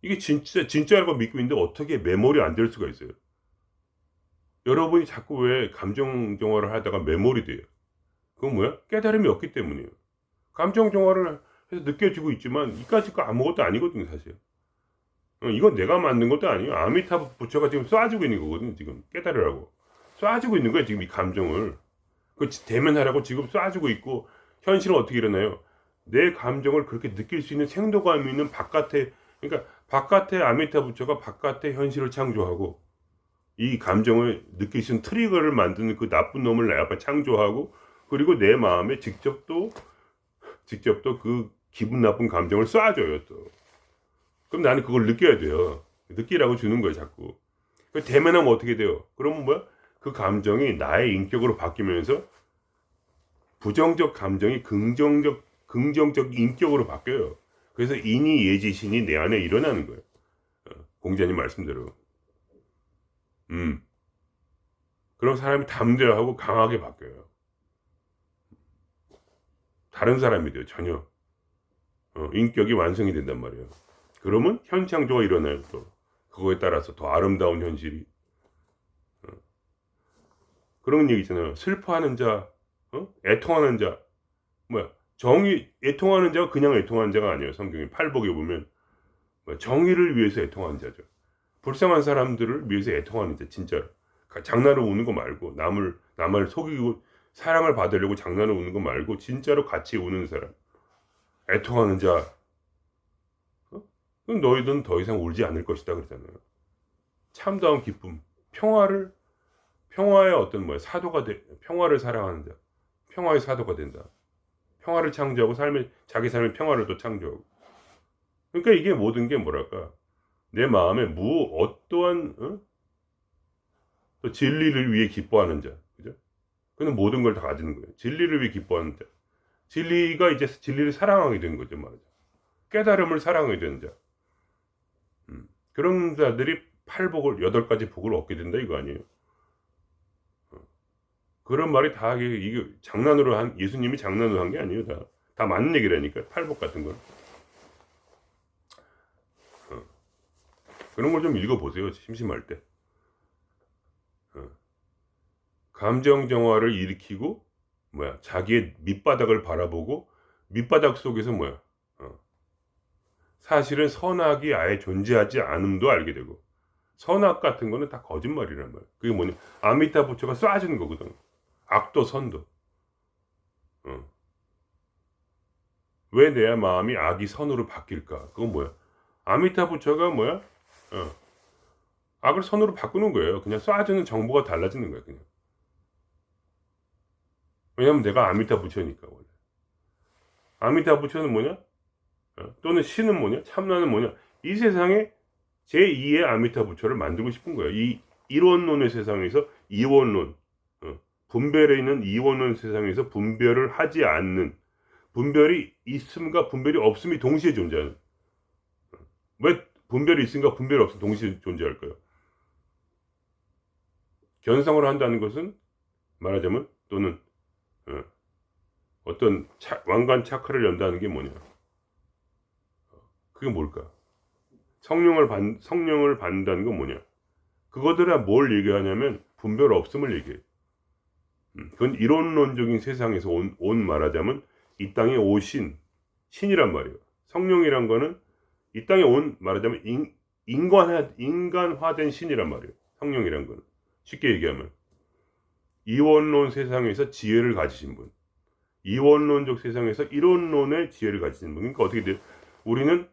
이게 진짜라고 믿고 있는데 어떻게 메모리 안 될 수가 있어요. 여러분이 자꾸 왜 감정정화를 하다가 메모리 돼요. 그건 뭐야? 깨달음이 없기 때문이에요. 감정정화를 해서 느껴지고 있지만 이까짓 거 아무것도 아니거든요 사실. 이건 내가 만든 것도 아니에요. 아미타부 부처가 지금 쏴주고 있는 거거든. 지금 깨달으라고 쏴주고 있는 거야. 지금 이 감정을 그 대면하라고 지금 쏴주고 있고, 현실은 어떻게 일어나요? 내 감정을 그렇게 느낄 수 있는 생도감 있는 바깥에, 그러니까 바깥에 아미타 부처가 바깥에 현실을 창조하고, 이 감정을 느낄 수 있는 트리거를 만드는 그 나쁜 놈을 내가 창조하고, 그리고 내 마음에 직접 또 그 기분 나쁜 감정을 쏴줘요 또. 그럼 나는 그걸 느껴야 돼요. 느끼라고 주는 거예요 자꾸. 대면하면 어떻게 돼요? 그러면 뭐야? 그 감정이 나의 인격으로 바뀌면서 부정적 감정이 긍정적 인격으로 바뀌어요. 그래서 인이 예지신이 내 안에 일어나는 거예요. 공자님 말씀대로. 그런 사람이 담대하고 강하게 바뀌어요. 다른 사람이 돼요. 전혀. 인격이 완성이 된단 말이에요. 그러면 현창조가 일어나요. 또 그거에 따라서 더 아름다운 현실이. 그런 얘기 있잖아요. 슬퍼하는 자, 애통하는 자, 애통하는 자가 그냥 애통하는 자가 아니에요. 성경에 팔복에 보면 정의를 위해서 애통하는 자죠. 불쌍한 사람들을 위해서 애통하는 자, 진짜로. 장난으로 우는 거 말고, 남을 속이고 사랑을 받으려고 장난으로 우는 거 말고, 진짜로 같이 우는 사람, 애통하는 자. 그럼 너희들은 더 이상 울지 않을 것이다 그러잖아요. 참다운 기쁨, 평화의 어떤 평화를 사랑하는 자, 평화의 사도가 된다. 평화를 창조하고 자기 삶의 평화를 또 창조하고. 그러니까 이게 모든 게 뭐랄까, 내 마음에 어떠한 또 진리를 위해 기뻐하는 자, 그죠? 그는 모든 걸 다 가지는 거예요. 진리를 위해 기뻐하는 자, 진리가 이제 진리를 사랑하게 된 거죠, 말이죠. 깨달음을 사랑하게 되는 자. 그런 자들이 8가지 복을 얻게 된다 이거 아니에요. 그런 말이 다 이게 장난으로 예수님이 장난으로 한 게 아니에요. 다 맞는 얘기라니까. 8복 같은 건. 그런 걸 좀 읽어보세요. 심심할 때. 감정 정화를 일으키고 자기의 밑바닥을 바라보고, 밑바닥 속에서 사실은 선악이 아예 존재하지 않음도 알게 되고, 선악 같은 거는 다 거짓말이란 말이야. 그게 뭐냐, 아미타 부처가 쏴주는 거거든. 악도 선도. 왜 내 마음이 악이 선으로 바뀔까? 그건 뭐야? 아미타 부처가 악을 선으로 바꾸는 거예요. 그냥 쏴주는 정보가 달라지는 거야, 그냥. 왜냐면 내가 아미타 부처니까, 원래. 아미타 부처는 뭐냐? 또는 신은 뭐냐? 참나는 뭐냐? 이 세상에 제2의 아미타 부처를 만들고 싶은 거예요. 이 일원론의 세상에서 이원론, 분별에 있는 이원론 세상에서 분별을 하지 않는, 분별이 있음과 분별이 없음이 동시에 존재하는. 왜 분별이 있음과 분별이 없음 동시에 존재할까요? 견성을 한다는 것은 말하자면, 또는 어떤 왕관 차크를 연다는 게 뭐냐? 그게 뭘까? 성령을 받는다는 건 뭐냐? 그거들아 뭘 얘기하냐면 분별 없음을 얘기해. 그건 이론론적인 세상에서 온 말하자면 이 땅에 오신 신이란 말이에요. 성령이란 거는 이 땅에 온 말하자면 인간화된 신이란 말이에요. 성령이란 거는 쉽게 얘기하면 이원론 세상에서 지혜를 가지신 분, 이원론적 세상에서 이론론의 지혜를 가지신 분. 그러니까 어떻게 돼요? 우리는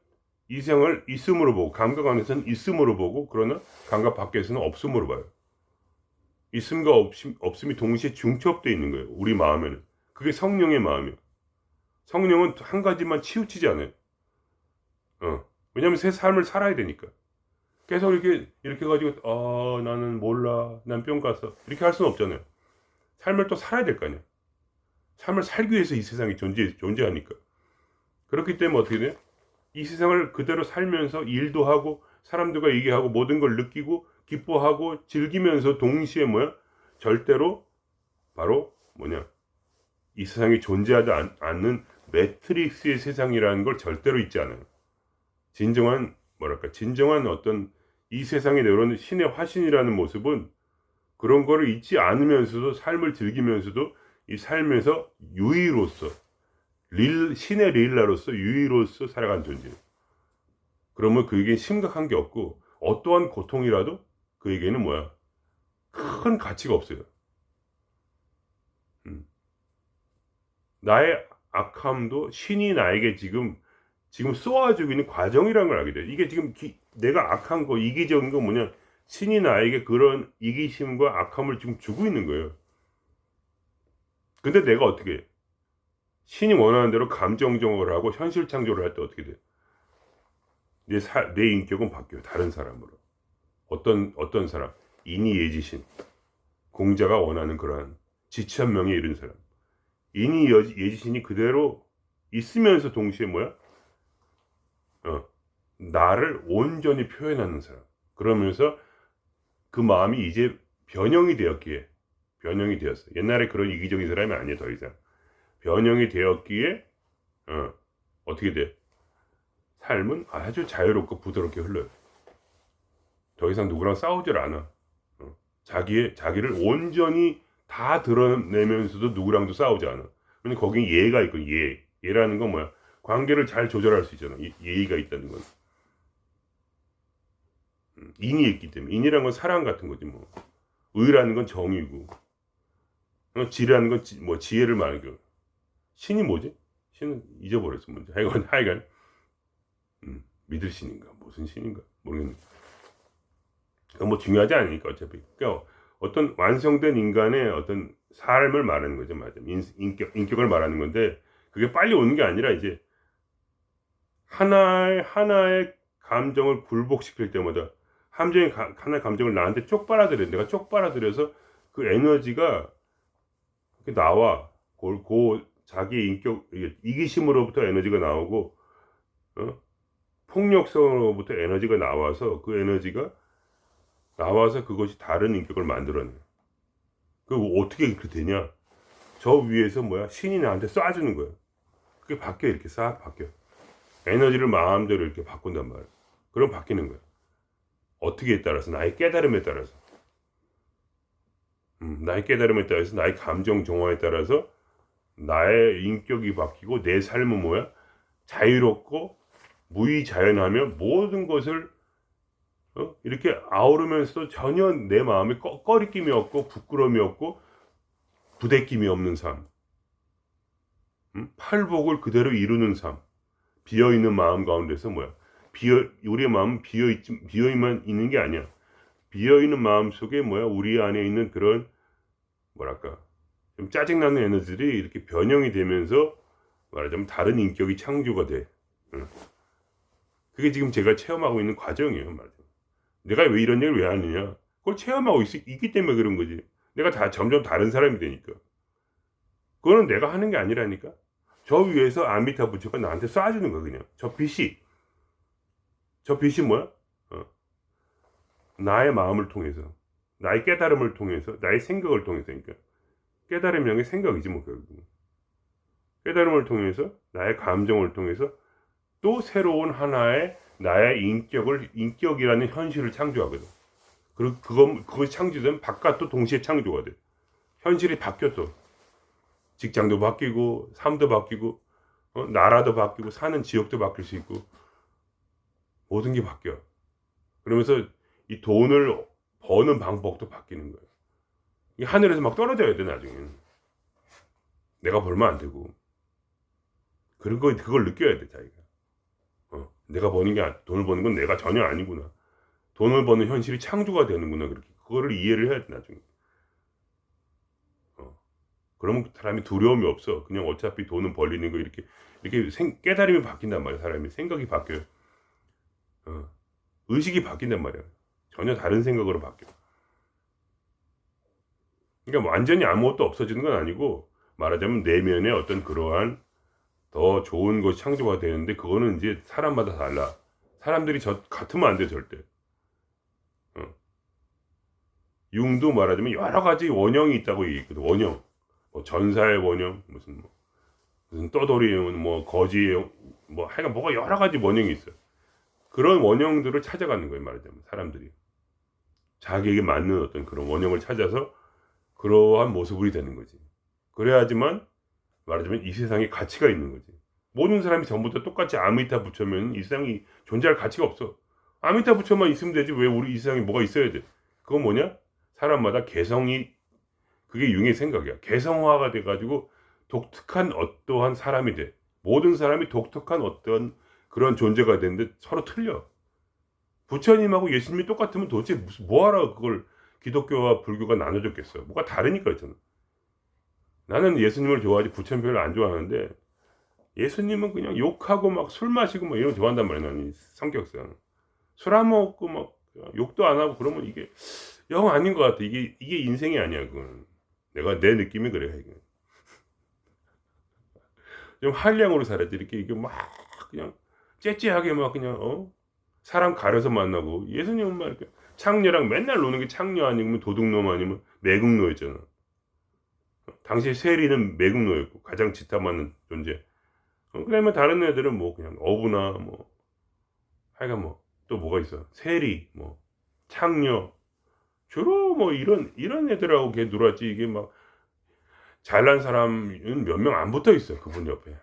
이 세상을 있음으로 보고, 감각 안에서는 있음으로 보고, 그러나 감각 밖에서는 없음으로 봐요. 있음과 없음이 동시에 중첩되어 있는 거예요. 우리 마음에는. 그게 성령의 마음이에요. 성령은 한 가지만 치우치지 않아요. 왜냐하면 새 삶을 살아야 되니까. 계속 이렇게 가지고 나는 몰라, 난 뿅 갔어, 이렇게 할 수는 없잖아요. 삶을 또 살아야 될 거 아니에요. 삶을 살기 위해서 이 세상이 존재하니까. 그렇기 때문에 어떻게 돼요? 이 세상을 그대로 살면서 일도 하고, 사람들과 얘기하고, 모든 걸 느끼고 기뻐하고 즐기면서 동시에 절대로 바로 이 세상이 존재하지 않는 매트릭스의 세상이라는 걸 절대로 잊지 않아요. 진정한 어떤 이 세상에 내려오는 신의 화신이라는 모습은 그런 거를 잊지 않으면서도, 삶을 즐기면서도 이 삶에서 유의로서, 신의 릴라로서 유의로서 살아간 존재예요. 그러면 그에겐 심각한 게 없고 어떠한 고통이라도 그에게는 뭐야? 큰 가치가 없어요. 나의 악함도 신이 나에게 지금 쏘아주고 있는 과정이라는 걸 알게 돼요. 이게 지금 내가 악한 거, 이기적인 거 뭐냐? 신이 나에게 그런 이기심과 악함을 지금 주고 있는 거예요. 근데 내가 어떻게 해? 신이 원하는 대로 감정 정화를 하고 현실 창조를 할 때 어떻게 돼? 내 인격은 바뀌어요. 다른 사람으로. 어떤 사람? 인이예지신. 공자가 원하는 그러한 지천명에 이른 사람. 인이예지신이 그대로 있으면서 동시에 뭐야? 나를 온전히 표현하는 사람. 그러면서 그 마음이 이제 변형이 되었어. 옛날에 그런 이기적인 사람이 아니에요, 더 이상. 변형이 되었기에, 어떻게 돼? 삶은 아주 자유롭고 부드럽게 흘러요. 더 이상 누구랑 싸우질 않아. 자기를 온전히 다 드러내면서도 누구랑도 싸우지 않아. 왜냐면 거긴 예가 있거든, 예. 예라는 건 뭐야? 관계를 잘 조절할 수 있잖아. 예의가 있다는 건. 인이 있기 때문에. 인이란 건 사랑 같은 거지, 뭐. 의라는 건 정의고. 지라는 건 지혜를 말하는 거. 신이 뭐지? 신은 잊어버렸어, 먼저. 하여간. 믿을 신인가? 무슨 신인가? 모르겠네. 그건 뭐 중요하지 않으니까, 어차피. 그러니까 어떤 완성된 인간의 어떤 삶을 말하는 거죠, 맞아. 인격을 말하는 건데, 그게 빨리 오는 게 아니라 이제, 하나의 감정을 굴복시킬 때마다, 하나의 감정을 나한테 쪽빨아들여. 내가 쪽빨아들여서 그 에너지가 나와. 자기 인격, 이기심으로부터 에너지가 나오고, 폭력성으로부터 에너지가 나와서 그 에너지가 나와서 그것이 다른 인격을 만들어내. 그리고 어떻게 그렇게 되냐? 저 위에서 뭐야? 신이 나한테 쏴주는 거야. 그게 바뀌어, 이렇게 싹 바뀌어. 에너지를 마음대로 이렇게 바꾼단 말이야. 그럼 바뀌는 거야. 어떻게에 따라서, 나의 깨달음에 따라서. 나의 깨달음에 따라서, 나의 감정 정화에 따라서 나의 인격이 바뀌고 내 삶은 뭐야? 자유롭고 무의자연하며 모든 것을 이렇게 아우르면서도 전혀 내 마음에 꺼리낌이 없고 부끄러움이 없고 부대낌이 없는 삶. 팔복을 그대로 이루는 삶. 비어있는 마음 가운데서 뭐야? 우리의 마음은 비어있만 있는 게 아니야. 비어있는 마음 속에 뭐야? 우리 안에 있는 그런 뭐랄까 좀 짜증나는 에너지들이 이렇게 변형이 되면서 말하자면 다른 인격이 창조가 돼. 그게 지금 제가 체험하고 있는 과정이에요, 말이야. 내가 왜 이런 얘기를 왜 하느냐? 그걸 체험하고 있기 때문에 그런 거지. 내가 점점 다른 사람이 되니까. 그거는 내가 하는 게 아니라니까. 저 위에서 아미타 부처가 나한테 쏴주는 거야, 그냥. 저 빛이 뭐야? 나의 마음을 통해서, 나의 깨달음을 통해서, 나의 생각을 통해서니까. 깨달음이 게 생각이지, 뭐, 결국. 깨달음을 통해서, 나의 감정을 통해서, 또 새로운 하나의 나의 인격이라는 현실을 창조하거든. 그리고 그것이 창조되면 바깥도 동시에 창조가 돼. 현실이 바뀌었어. 직장도 바뀌고, 삶도 바뀌고, 나라도 바뀌고, 사는 지역도 바뀔 수 있고, 모든 게 바뀌어. 그러면서 이 돈을 버는 방법도 바뀌는 거야. 이 하늘에서 막 떨어져야 돼, 나중에는. 내가 벌면 안 되고. 그걸 느껴야 돼, 자기가. 내가 돈을 버는 건 내가 전혀 아니구나. 돈을 버는 현실이 창조가 되는구나. 그렇게. 그거를 이해를 해야 돼, 나중에. 그러면 사람이 두려움이 없어. 그냥 어차피 돈은 벌리는 거 이렇게 깨달음이 바뀐단 말이야. 사람이 생각이 바뀌어요. 의식이 바뀐단 말이야. 전혀 다른 생각으로 바뀌어. 그러니까 완전히 아무것도 없어지는 건 아니고 말하자면 내면에 어떤 그러한 더 좋은 것이 창조가 되는데 그거는 이제 사람마다 달라. 사람들이 같으면 안 돼, 절대. 융도 말하자면 여러 가지 원형이 있다고 얘기했거든. 원형. 뭐 전사의 원형, 무슨 떠돌이, 뭐 거지, 뭐 하여간 뭐가 여러 가지 원형이 있어요. 그런 원형들을 찾아가는 거예요, 말하자면 사람들이. 자기에게 맞는 어떤 그런 원형을 찾아서 그러한 모습이 되는 거지. 그래야지만 말하자면 이 세상에 가치가 있는 거지. 모든 사람이 전부 다 똑같이 아미타 부처면 이 세상이 존재할 가치가 없어. 아미타 부처만 있으면 되지 왜 우리 이 세상에 뭐가 있어야 돼? 그건 뭐냐? 사람마다 개성이, 그게 융의 생각이야. 개성화가 돼가지고 독특한 어떠한 사람이 돼. 모든 사람이 독특한 어떤 그런 존재가 되는데 서로 틀려. 부처님하고 예수님이 똑같으면 도대체 무슨 뭐하러 그걸 기독교와 불교가 나눠줬겠어. 뭐가 다르니까 있잖아. 나는 예수님을 좋아하지 부처님 별로 안 좋아하는데 예수님은 그냥 욕하고 막 술 마시고 막 이런 거 좋아한단 말이야. 나는 성격상 술 안 먹고 막 욕도 안 하고 그러면 이게 영 아닌 것 같아. 이게 인생이 아니야. 그건 내가 내 느낌이 그래. 이게 좀 한량으로 살아야지. 이게 막 그냥 째째하게 막 그냥 사람 가려서 만나고. 예수님은 막 이렇게 창녀랑 맨날 노는 게 창녀 아니면 도둑놈 아니면 매국노였잖아. 당시에 세리는 매국노였고 가장 지탄받는 존재. 그러면 다른 애들은 뭐 그냥 어부나 뭐 하여간 뭐 또 뭐가 있어. 세리 뭐 창녀 주로 뭐 이런 애들하고 걔 놀았지. 이게 막 잘난 사람은 몇 명 안 붙어 있어 그분 옆에.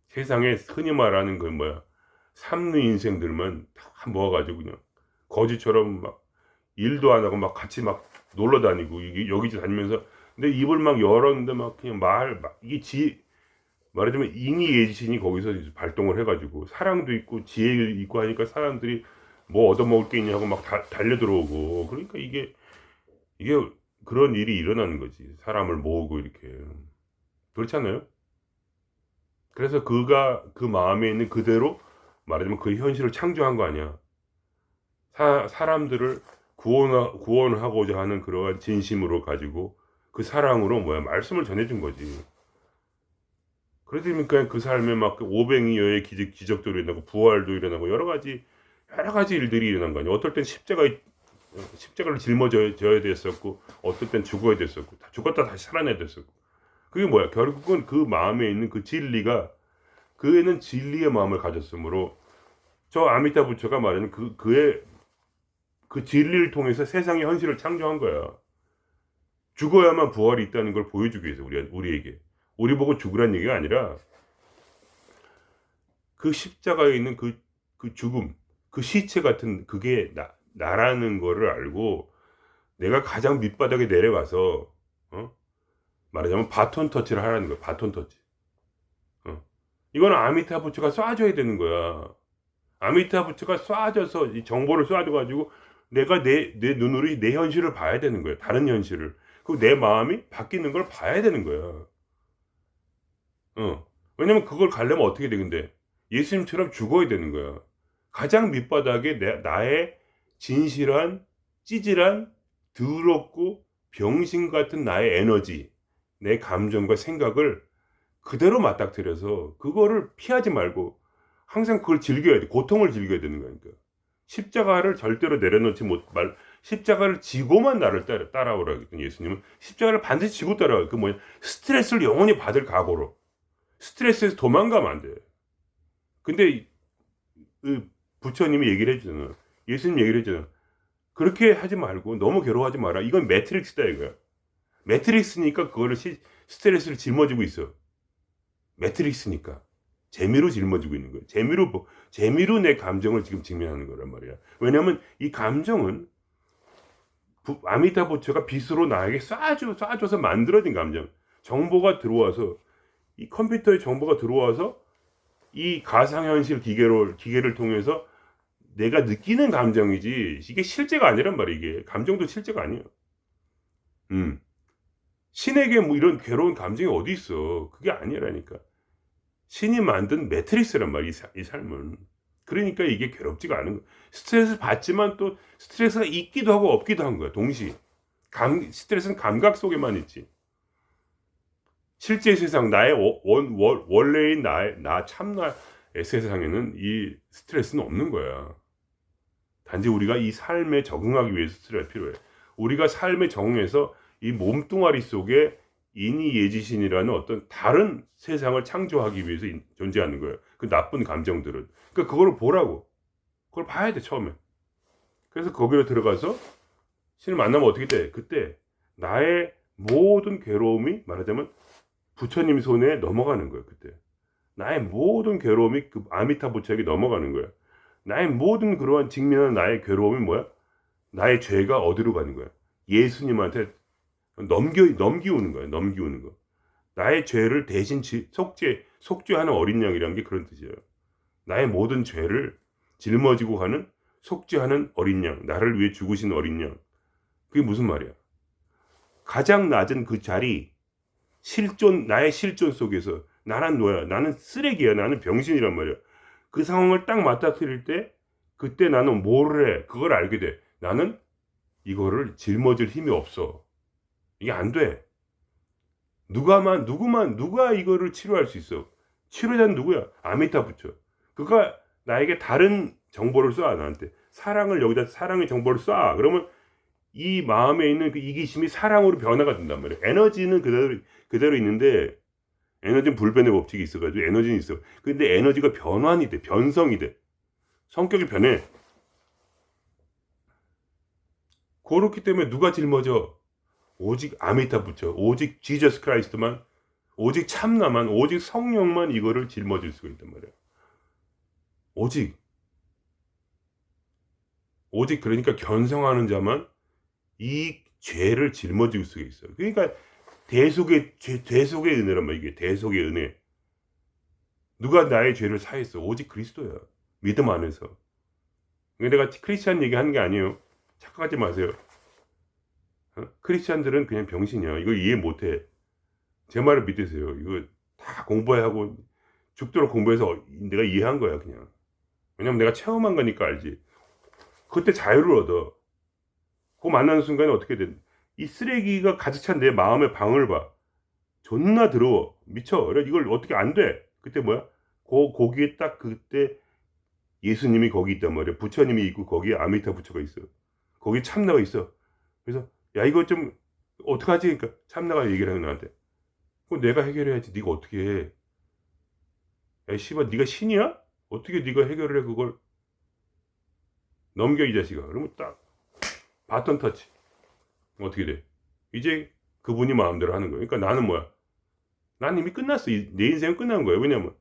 세상에 흔히 말하는 그 뭐야 삼루 인생들만 다 모아가지고 그냥 거지처럼 막 일도 안 하고 막 같이 막 놀러 다니고 이게 여기저기 다니면서 근데 입을 막 열었는데 막 그냥 이게 말하자면 인의예지신이 거기서 발동을 해가지고 사랑도 있고 지혜 있고 하니까 사람들이 뭐 얻어먹을 게 있냐고 막 달려 들어오고 그러니까 이게 그런 일이 일어나는 거지. 사람을 모으고 이렇게 그렇잖아요. 그래서 그가 그 마음에 있는 그대로 말하자면 그 현실을 창조한 거 아니야. 사람들을 구원하고자 하는 그러한 진심으로 가지고 그 사랑으로 말씀을 전해준 거지. 그러니까 그 삶에 막 500여의 기적도 일어나고 부활도 일어나고 여러 가지 일들이 일어난 거 아니야. 어떨 땐 십자가를 짊어져야 됐었고 어떨 땐 죽어야 됐었고 죽었다 다시 살아나야 됐었고 그게 뭐야? 결국은 그 마음에 있는 그 진리가 그 애는 진리의 마음을 가졌으므로 저 아미타 부처가 말하는 그의 그 진리를 통해서 세상의 현실을 창조한 거야. 죽어야만 부활이 있다는 걸 보여주기 위해서 우리에게. 우리 보고 죽으란 얘기가 아니라 그 십자가에 있는 그 죽음, 그 시체 같은 그게 나라는 거를 알고 내가 가장 밑바닥에 내려가서 말하자면 바톤 터치를 하라는 거야. 바톤 터치. 이거는 아미타 부처가 쏴줘야 되는 거야. 아미타 부처가 쏴줘서 이 정보를 쏴줘가지고 내가 내 눈으로 내 현실을 봐야 되는 거야. 다른 현실을. 그리고 내 마음이 바뀌는 걸 봐야 되는 거야. 왜냐면 그걸 가려면 어떻게 돼, 근데? 예수님처럼 죽어야 되는 거야. 가장 밑바닥에 나의 진실한, 찌질한, 더럽고 병신 같은 나의 에너지, 내 감정과 생각을 그대로 맞닥뜨려서 그거를 피하지 말고 항상 그걸 즐겨야 돼. 고통을 즐겨야 되는 거니까. 십자가를 절대로 내려놓지 십자가를 지고만 나를 따라오라 했더니 예수님은 십자가를 반드시 지고 따라와. 그 스트레스를 영원히 받을 각오로. 스트레스에서 도망가면 안 돼. 근데 부처님이 얘기를 해주잖아. 예수님 얘기를 해주잖아. 그렇게 하지 말고 너무 괴로워하지 마라. 이건 매트릭스다 이거야. 매트릭스니까 그거를 스트레스를 짊어지고 있어. 매트릭스니까. 재미로 짊어지고 있는 거야. 재미로 내 감정을 지금 직면하는 거란 말이야. 왜냐면 이 감정은 아미타 부처가 빛으로 나에게 쏴줘서 만들어진 감정. 정보가 들어와서 이 컴퓨터에 정보가 들어와서 이 가상현실 기계를 통해서 내가 느끼는 감정이지 이게 실제가 아니란 말이야. 이게 감정도 실제가 아니야. 신에게 뭐 이런 괴로운 감정이 어디 있어. 그게 아니라니까. 신이 만든 매트릭스란 말이야. 이 삶은. 그러니까 이게 괴롭지가 않은 거야. 스트레스 받지만 또 스트레스가 있기도 하고 없기도 한 거야. 동시에. 스트레스는 감각 속에만 있지. 실제 세상 나의 원래인 나 참나의 세상에는 이 스트레스는 없는 거야. 단지 우리가 이 삶에 적응하기 위해서 스트레스가 필요해. 우리가 삶에 적응해서 이 몸뚱아리 속에 인의예지신이라는 어떤 다른 세상을 창조하기 위해서 존재하는 거예요. 그 나쁜 감정들은. 그러니까 그걸 보라고. 그걸 봐야 돼 처음에. 그래서 거기로 들어가서 신을 만나면 어떻게 돼? 그때 나의 모든 괴로움이 말하자면 부처님 손에 넘어가는 거예요. 그때 나의 모든 괴로움이 그 아미타 부처에게 넘어가는 거야. 나의 모든 그러한 직면한 나의 괴로움이 뭐야? 나의 죄가 어디로 가는 거야? 예수님한테 넘기우는 거야. 넘기우는 거. 나의 죄를 대신 속죄하는 어린 양이라는 게 그런 뜻이에요. 나의 모든 죄를 짊어지고 가는 속죄하는 어린 양, 나를 위해 죽으신 어린 양. 그게 무슨 말이야? 가장 낮은 그 자리, 나의 실존 속에서 나는 뭐야? 나는 쓰레기야. 나는 병신이란 말이야. 그 상황을 딱 맞닥뜨릴 때 그때 나는 뭐를 해? 그걸 알게 돼. 나는 이거를 짊어질 힘이 없어. 이게 안 돼. 누가 이거를 치료할 수 있어? 치료자는 누구야? 아미타 부처. 그가 나에게 다른 정보를 쏴, 나한테. 여기다 사랑의 정보를 쏴. 그러면 이 마음에 있는 그 이기심이 사랑으로 변화가 된단 말이야. 에너지는 그대로 있는데, 에너지는 불변의 법칙이 있어가지고 에너지는 있어. 근데 에너지가 변환이 돼. 변성이 돼. 성격이 변해. 그렇기 때문에 누가 짊어져? 오직 아미타 부처, 오직 지저스 크라이스트만, 오직 참나만, 오직 성령만 이거를 짊어질 수가 있단 말이야. 오직 그러니까 견성하는 자만 이 죄를 짊어질 수가 있어요. 그러니까 대속의 은혜란 말이야. 이게 대속의 은혜. 누가 나의 죄를 사했어? 오직 그리스도야. 믿음 안에서. 내가 크리스찬 얘기하는 게 아니에요. 착각하지 마세요. 크리스찬들은 그냥 병신이야. 이거 이해 못해. 제 말을 믿으세요. 이거 다 공부하고 죽도록 공부해서 내가 이해한 거야 그냥. 왜냐면 내가 체험한 거니까 알지. 그때 자유를 얻어. 그거 만나는 순간에 어떻게 된? 이 쓰레기가 가득 찬 내 마음의 방을 봐. 존나 더러워. 미쳐. 그래 이걸 어떻게 안 돼? 그때 뭐야? 거기에 딱 그때 예수님이 거기 있단 말이야. 부처님이 있고 거기에 아미타 부처가 있어. 거기 참나가 있어. 그래서 야 이거 좀 어떡하지? 그러니까 참나가 얘기를 하는 나한테. 그거 내가 해결해야지. 네가 어떻게 해? 야 씨발 네가 신이야? 어떻게 네가 해결을 해 그걸? 넘겨 이 자식아. 그러면 딱 바톤 터치. 어떻게 돼? 이제 그분이 마음대로 하는 거예요. 그러니까 나는 뭐야? 난 이미 끝났어. 내 인생은 끝난 거예요. 왜냐면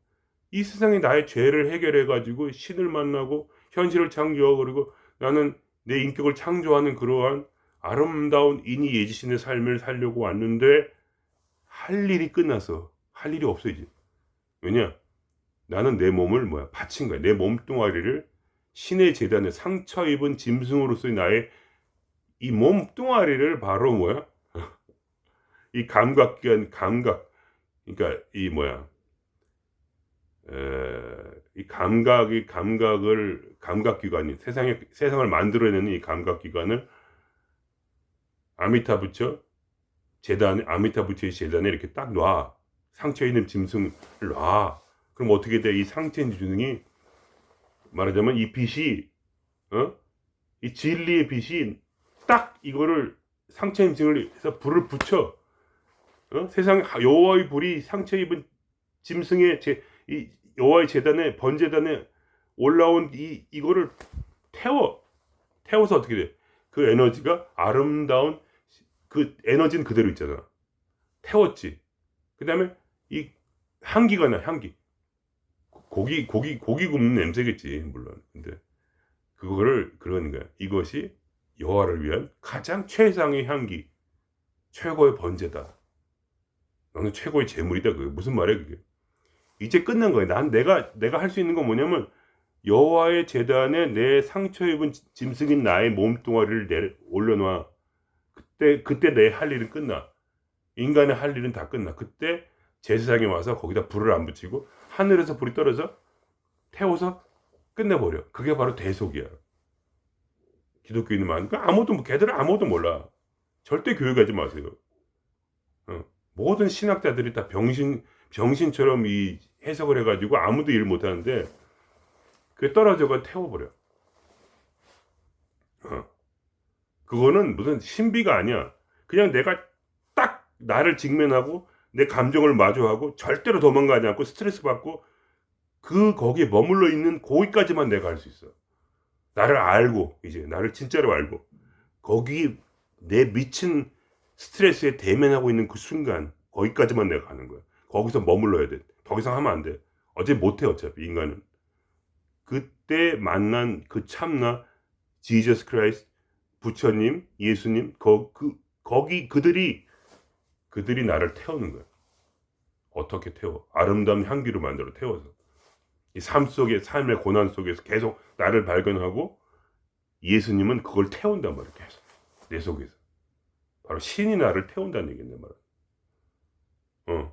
이 세상에 나의 죄를 해결해가지고 신을 만나고 현실을 창조하고 그리고 나는 내 인격을 창조하는 그러한 아름다운 인이 예지신의 삶을 살려고 왔는데 할 일이 끝나서 할 일이 없어 이제. 왜냐? 나는 내 몸을 뭐야? 바친 거야. 내 몸뚱아리를 신의 재단에 상처 입은 짐승으로서의 나의 이 몸뚱아리를 바로 뭐야? 이 그러니까 이 뭐야? 이 감각기관이 세상을 만들어내는 이 감각기관을 아미타부처의 재단에 이렇게 딱 놔. 상처에 있는 짐승을 놔. 그럼 어떻게 돼? 이 상처 있는 짐승이 말하자면 이 빛이 이 진리의 빛이 딱 이거를 상처 있는 짐승을 해서 불을 붙여. 세상 여호와의 불이 상처 입은 짐승의 이 여호와의 재단에 번제단에 올라온 이거를 태워서 어떻게 돼? 그 에너지가 아름다운 그 에너지는 그대로 있잖아. 태웠지. 그다음에 이 향기가 나 향기. 고기 굽는 냄새겠지 물론. 근데 그거를 그러는 거야. 이것이 여호와를 위한 가장 최상의 향기, 최고의 번제다. 너는 최고의 제물이다. 그게 무슨 말이야 그게? 이제 끝난 거야. 내가 할 수 있는 건 뭐냐면 여호와의 제단에 내 상처 입은 짐승인 나의 몸뚱아리를 올려놔. 그때 내 할 일은 끝나. 인간의 할 일은 다 끝나. 그때 제사장이 와서 거기다 불을 안 붙이고 하늘에서 불이 떨어져 태워서 끝내버려. 그게 바로 대속이야. 기독교인은 많으니까 걔들은 아무도 몰라. 절대 교육하지 마세요. 모든 신학자들이 다 병신처럼 이 해석을 해가지고 아무도 일 못하는데 그게 떨어져가 태워버려. 그거는 무슨 신비가 아니야. 그냥 내가 딱 나를 직면하고 내 감정을 마주하고 절대로 도망가지 않고 스트레스 받고 거기에 머물러 있는 거기까지만 내가 할 수 있어. 나를 알고 이제 나를 진짜로 알고 거기 내 미친 스트레스에 대면하고 있는 그 순간 거기까지만 내가 가는 거야. 거기서 머물러야 돼. 더 이상 하면 안 돼. 어제 못해 어차피 인간은. 그때 만난 그 참나 지저스 크라이스트, 부처님, 예수님, 거기 그들이 나를 태우는 거야. 어떻게 태워? 아름다운 향기로 만들어 태워서. 이 삶 속에, 삶의 고난 속에서 계속 나를 발견하고 예수님은 그걸 태운단 말이야. 계속 내 속에서. 바로 신이 나를 태운다는 얘기네 말은.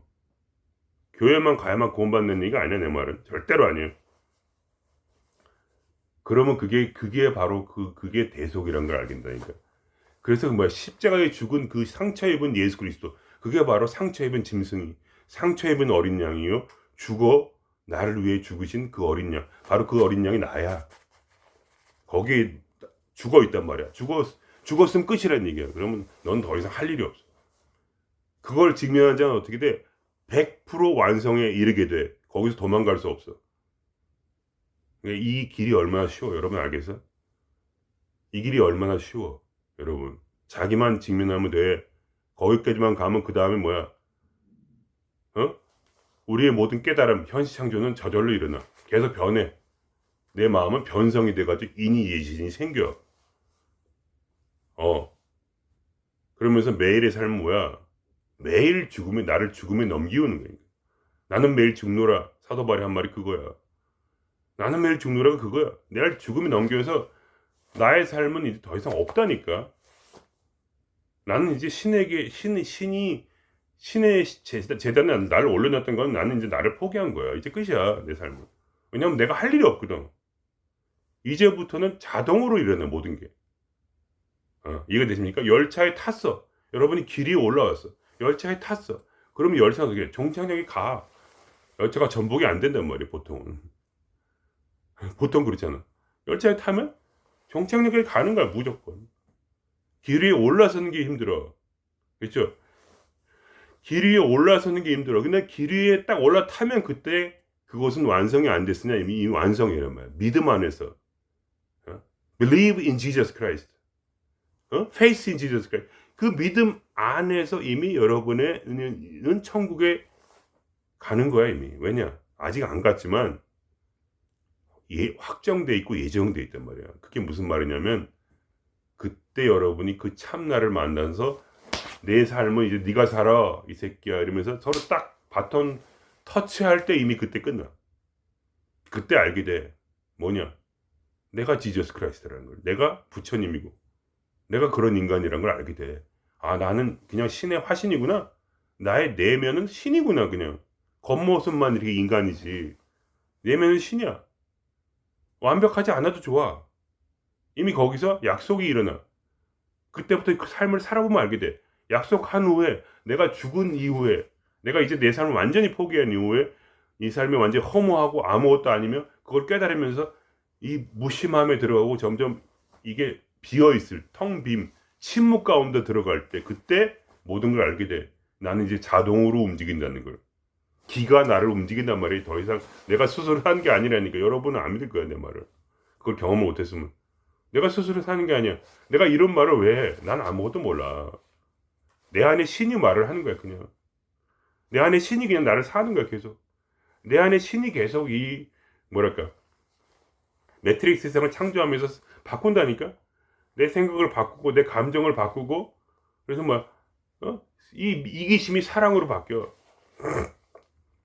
교회만 가야만 구원받는 얘기가 아니야 내 말은. 절대로 아니에요. 그러면 그게 바로 그게 대속이란 걸 알겠다니까. 그래서 십자가에 죽은 그 상처 입은 예수 그리스도, 그게 바로 상처 입은 짐승이, 상처 입은 어린 양이요, 나를 위해 죽으신 그 어린 양, 바로 그 어린 양이 나야. 거기에 죽어 있단 말이야. 죽었으면 끝이란 얘기야. 그러면 넌 더 이상 할 일이 없어. 그걸 증명한 자는 어떻게 돼? 100% 완성에 이르게 돼. 거기서 도망갈 수 없어. 이 길이 얼마나 쉬워, 여러분 알겠어? 이 길이 얼마나 쉬워, 여러분. 자기만 직면하면 돼. 거기까지만 가면 그 다음에 뭐야? 우리의 모든 깨달음, 현시창조는 저절로 일어나. 계속 변해. 내 마음은 변성이 돼가지고 인이 예진이 생겨. 그러면서 매일의 삶은 뭐야? 매일 나를 죽음에 넘기우는 거야. 나는 매일 죽노라. 사도바리 한 말이 그거야. 나는 매일 죽노라가 그거야. 내가 죽음에 넘겨서 나의 삶은 이제 더 이상 없다니까. 나는 이제 신의 재단에 나를 올려놨던 건 나는 이제 나를 포기한 거야. 이제 끝이야, 내 삶은. 왜냐면 내가 할 일이 없거든. 이제부터는 자동으로 일어나, 모든 게. 이해가 되십니까? 열차에 탔어. 여러분이 길 위에 올라왔어. 열차에 탔어. 그러면 열차가 어떻게 해? 종착역에 가. 열차가 전복이 안 된단 말이야, 보통은. 보통 그렇잖아. 열차에 타면 종착역에 가는 거야, 무조건. 길 위에 올라서는 게 힘들어. 그렇죠? 길 위에 올라서는 게 힘들어. 근데 길 위에 딱 올라타면 그때 그것은 완성이 안 됐으냐? 이미 완성이란 말이야. 믿음 안에서. Believe in Jesus Christ. Faith in Jesus Christ. 그 믿음 안에서 이미 여러분은 천국에 가는 거야, 이미. 왜냐? 아직 안 갔지만 확정돼 있고 예정돼 있단 말이야. 그게 무슨 말이냐면 그때 여러분이 그 참나를 만나서 내 삶은 이제 네가 살아 이 새끼야 이러면서 서로 딱 바톤 터치할 때 이미 그때 끝나. 그때 알게 돼. 뭐냐? 내가 지저스 크라이스트라는 걸. 내가 부처님이고 내가 그런 인간이라는 걸 알게 돼. 나는 그냥 신의 화신이구나. 나의 내면은 신이구나. 그냥 겉모습만 이렇게 인간이지 내면은 신이야. 완벽하지 않아도 좋아. 이미 거기서 약속이 일어나. 그때부터 그 삶을 살아보면 알게 돼. 약속한 후에, 내가 죽은 이후에, 내가 이제 내 삶을 완전히 포기한 이후에 이 삶이 완전히 허무하고 아무것도 아니면 그걸 깨달으면서 이 무심함에 들어가고 점점 이게 비어있을 텅 빔 침묵 가운데 들어갈 때 그때 모든 걸 알게 돼. 나는 이제 자동으로 움직인다는 걸. 기가 나를 움직인단 말이야. 더 이상 내가 스스로 하는 게 아니라니까. 여러분은 안 믿을 거야 내 말을. 그걸 경험을 못했으면. 내가 스스로 사는 게 아니야. 내가 이런 말을 왜 해? 난 아무것도 몰라. 내 안에 신이 말을 하는 거야 그냥. 내 안에 신이 그냥 나를 사는 거야 계속. 내 안에 신이 계속 이 뭐랄까 매트릭스 세상을 창조하면서 바꾼다니까. 내 생각을 바꾸고 내 감정을 바꾸고 그래서 이 이기심이 사랑으로 바뀌어.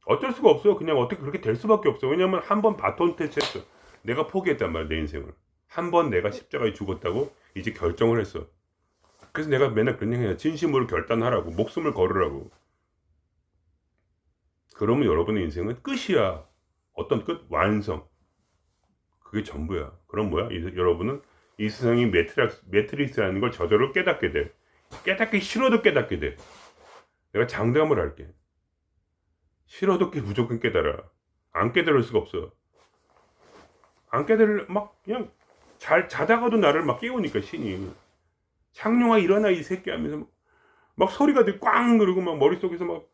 어쩔 수가 없어. 그냥 어떻게 그렇게 될 수밖에 없어. 왜냐면 한 번 바톤 터치했어. 내가 포기했단 말이야 내 인생을. 한 번 내가 십자가에 죽었다고 이제 결정을 했어. 그래서 내가 맨날 그런 얘기해. 진심으로 결단하라고. 목숨을 걸으라고. 그러면 여러분의 인생은 끝이야. 어떤 끝? 완성. 그게 전부야. 그럼 뭐야? 여러분은 이 세상이 매트릭스라는 걸 저절로 깨닫게 돼. 깨닫기 싫어도 깨닫게 돼. 내가 장담을 할게. 싫어도 무조건 깨달아. 안 깨달을 수가 없어. 안 깨달을 그냥 자다가도 나를 깨우니까 신이. 창룡아 일어나 이 새끼 하면서 소리가 되게 꽝 그러고 머릿속에서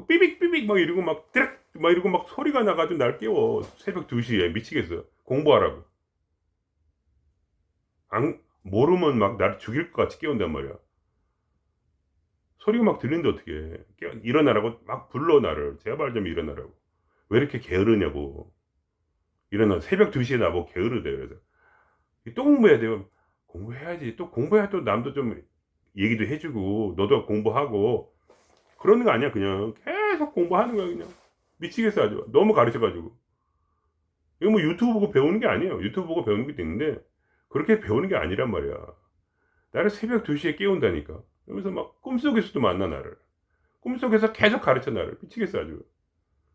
삐빅삐빅 이러고 드락 이러고 소리가 나가지고 날 깨워. 새벽 2시에 미치겠어. 공부하라고. 모르면 나를 죽일 것 같이 깨운단 말이야. 소리가 들리는데 어떻게 해. 일어나라고 불러 나를. 제발 좀 일어나라고. 왜 이렇게 게으르냐고. 일어나 새벽 2시에 나보고 게으르대. 그래서 또 공부해야 돼요. 공부해야지. 또 공부해야 또 남도 좀 얘기도 해주고 너도 공부하고 그러는 거 아니야. 그냥 계속 공부하는 거야. 그냥 미치겠어 아주. 너무 가르쳐가지고. 이거 뭐 유튜브 보고 배우는 게 아니에요. 유튜브 보고 배우는 게 있는데 그렇게 배우는 게 아니란 말이야. 나를 새벽 2시에 깨운다니까. 그러면서 막 꿈속에서도 만나 나를. 꿈속에서 계속 가르쳐 나를. 미치겠어 아주.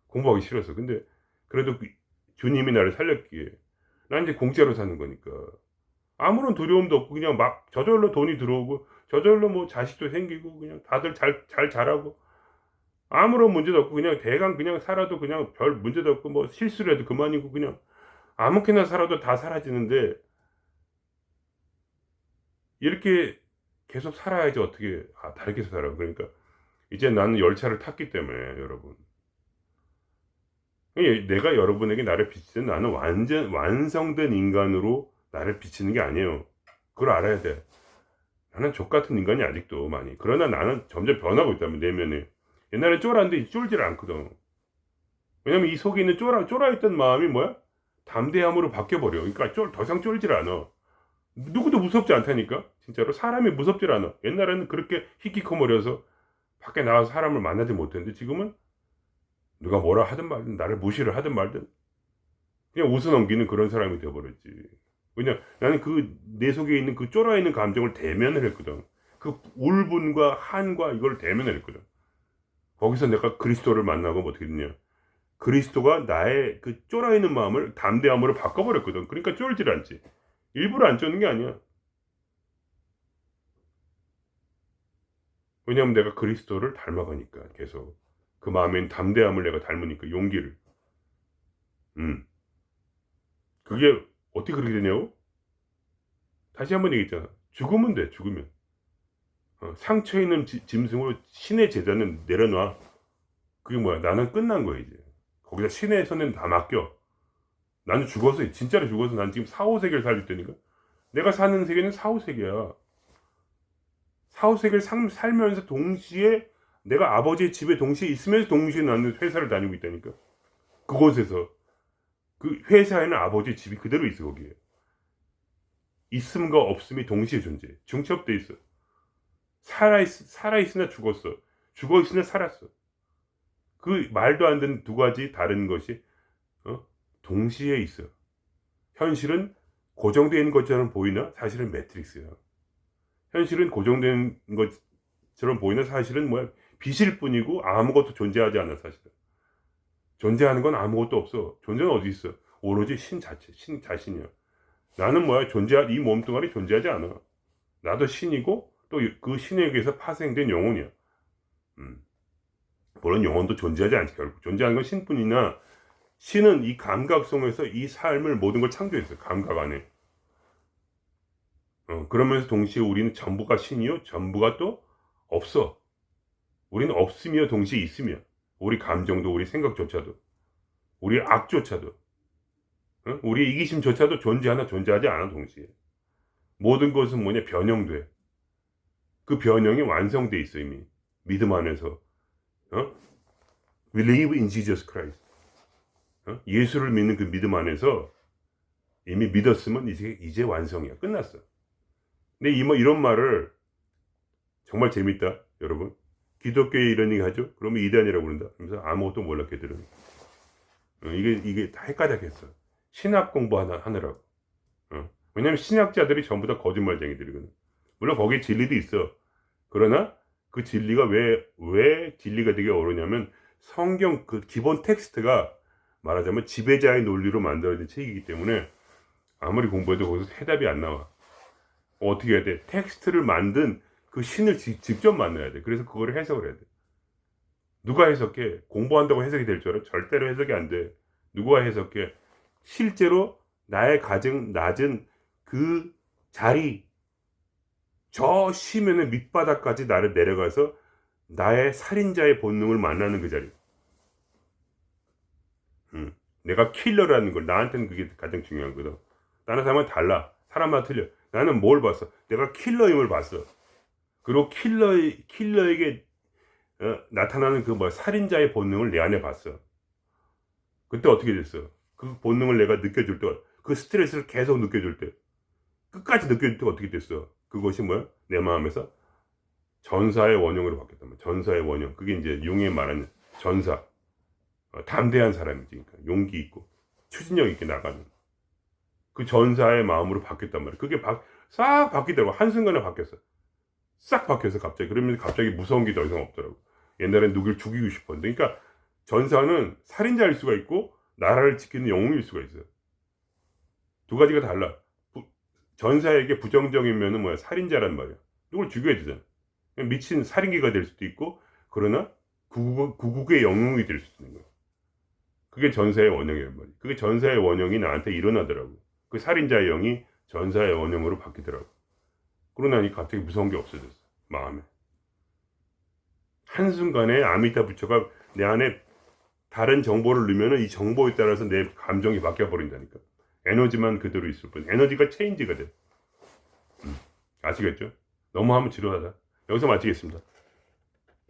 공부하기 싫어서. 근데 그래도 주님이 나를 살렸기에 난 이제 공짜로 사는 거니까 아무런 두려움도 없고 그냥 막 저절로 돈이 들어오고 저절로 뭐 자식도 생기고 그냥 다들 잘 자라고 아무런 문제도 없고 그냥 대강 그냥 살아도 그냥 별 문제도 없고 뭐 실수를 해도 그만이고 그냥 아무렇게나 살아도 다 사라지는데 이렇게 계속 살아야지 어떻게 다르게 살아. 그러니까 이제 나는 열차를 탔기 때문에 여러분. 내가 여러분에게 나를 비치는 나는 완전 완성된 인간으로 나를 비치는 게 아니에요. 그걸 알아야 돼. 나는 족같은 인간이 아직도 많이. 그러나 나는 점점 변하고 있다면 내면에. 옛날에 쫄았는데 쫄질 않거든. 왜냐면 이 속에 있는 쫄아있던 마음이 뭐야? 담대함으로 바뀌어버려. 그러니까 더 이상 쫄질 않아. 누구도 무섭지 않다니까? 진짜로. 사람이 무섭질 않아. 옛날에는 그렇게 히키코모려서 밖에 나가서 사람을 만나지 못했는데 지금은 누가 뭐라 하든 말든 나를 무시를 하든 말든 그냥 웃어 넘기는 그런 사람이 되어버렸지. 왜냐 나는 그 내 속에 있는 그 쫄아있는 감정을 대면을 했거든. 그 울분과 한과 이걸 대면을 했거든. 거기서 내가 그리스도를 만나고 뭐 어떻게 됐냐. 그리스도가 나의 그 쫄아있는 마음을 담대함으로 바꿔버렸거든. 그러니까 쫄질 않지. 일부러 안 쫓는 게 아니야. 왜냐하면 내가 그리스도를 닮아가니까 계속 그 마음에 있는 담대함을 내가 닮으니까 용기를. 그게 어떻게 그렇게 되냐고? 다시 한번 얘기했잖아. 죽으면 돼. 죽으면. 상처 있는 짐승으로 신의 제자는 내려놔. 그게 뭐야? 나는 끝난 거야 이제. 거기다 신의 손에는 다 맡겨. 나는 죽어서 진짜로 죽어서 난 지금 4, 5세계를 살릴 테니까. 내가 사는 세계는 4, 5세계야. 4, 5세계를 살면서 동시에 내가 아버지의 집에 동시에 있으면서 동시에 나는 회사를 다니고 있다니까. 그곳에서 그 회사에는 아버지의 집이 그대로 있어. 거기에 있음과 없음이 동시에 존재해. 중첩돼 있어. 살아있으나 죽었어. 죽어있으나 살았어. 그 말도 안 되는 두 가지 다른 것이 동시에 있어. 현실은 고정되어 있는 것처럼 보이나 사실은 매트릭스야. 현실은 고정된 것처럼 보이나 사실은 뭐야? 빛일 뿐이고 아무것도 존재하지 않아. 사실은 존재하는 건 아무것도 없어. 존재는 어디 있어? 오로지 신 자체, 신 자신이야. 나는 뭐야? 이 몸뚱아리 존재하지 않아. 나도 신이고 또 그 신에게서 파생된 영혼이야. 물론 영혼도 존재하지 않지. 결국 존재하는 건 신뿐이나 신은 이 감각 속에서 이 삶을 모든 걸 창조했어요. 감각 안에. 그러면서 동시에 우리는 전부가 신이요, 전부가 또 없어. 우리는 없으며 동시에 있으며, 우리 감정도, 우리 생각조차도, 우리 악조차도, 우리 이기심조차도 존재하나 존재하지 않아 동시에. 모든 것은 뭐냐? 변형돼. 그 변형이 완성돼 있어 이미. 믿음 안에서. We live in Jesus Christ. 예수를 믿는 그 믿음 안에서 이미 믿었으면 이제 완성이야. 끝났어. 근데 이런 말을 정말 재밌다, 여러분. 기독교에 이런 얘기 하죠? 그러면 이단이라고 그런다. 그러면서 아무것도 몰라, 걔들은. 이게 다 헷갈렸겠어. 신학 공부 하느라고. 왜냐면 신학자들이 전부 다 거짓말쟁이들이거든. 물론 거기에 진리도 있어. 그러나 그 진리가 왜 진리가 되게 어려냐면 성경 그 기본 텍스트가 말하자면 지배자의 논리로 만들어진 책이기 때문에 아무리 공부해도 거기서 해답이 안 나와. 어떻게 해야 돼? 텍스트를 만든 그 신을 직접 만나야 돼. 그래서 그거를 해석을 해야 돼. 누가 해석해? 공부한다고 해석이 될 줄 알아? 절대로 해석이 안 돼. 누가 해석해? 실제로 나의 가장 낮은 그 자리, 저 심연의 밑바닥까지 나를 내려가서 나의 살인자의 본능을 만나는 그 자리. 내가 킬러라는 걸, 나한테는 그게 가장 중요한 거다. 다른 사람은 달라. 사람마다 틀려. 나는 뭘 봤어? 내가 킬러임을 봤어. 그리고 킬러에게 나타나는 그 살인자의 본능을 내 안에 봤어. 그때 어떻게 됐어? 그 본능을 내가 느껴줄 때, 그 스트레스를 계속 느껴줄 때, 끝까지 느껴줄 때가 어떻게 됐어? 그것이 뭐야? 내 마음에서 전사의 원형으로 바뀌었단 말이야. 전사의 원형. 그게 이제 융이 말하는 전사. 담대한 사람이지. 그러니까 용기 있고 추진력 있게 나가는 그 전사의 마음으로 바뀌었단 말이야. 그게 싹 바뀌더라고. 한순간에 바뀌었어. 싹 바뀌어서 갑자기. 그러면 갑자기 무서운 게 더 이상 없더라고. 옛날엔 누굴 죽이고 싶었는데. 그러니까 전사는 살인자일 수가 있고 나라를 지키는 영웅일 수가 있어요. 두 가지가 달라. 전사에게 부정적이면은 뭐야? 살인자란 말이야. 누굴 죽여야 되잖아. 미친 살인귀가 될 수도 있고, 그러나 구국의 영웅이 될 수도 있는 거야. 그게 전사의 원형이란 말이야. 그게 전사의 원형이 나한테 일어나더라고. 그 살인자의 영이 전사의 원형으로 바뀌더라고. 그러고 나니 갑자기 무서운 게 없어졌어. 마음에. 한순간에 아미타 부처가 내 안에 다른 정보를 넣으면 이 정보에 따라서 내 감정이 바뀌어버린다니까. 에너지만 그대로 있을 뿐. 에너지가 체인지가 돼. 아시겠죠? 너무 하면 지루하다. 여기서 마치겠습니다.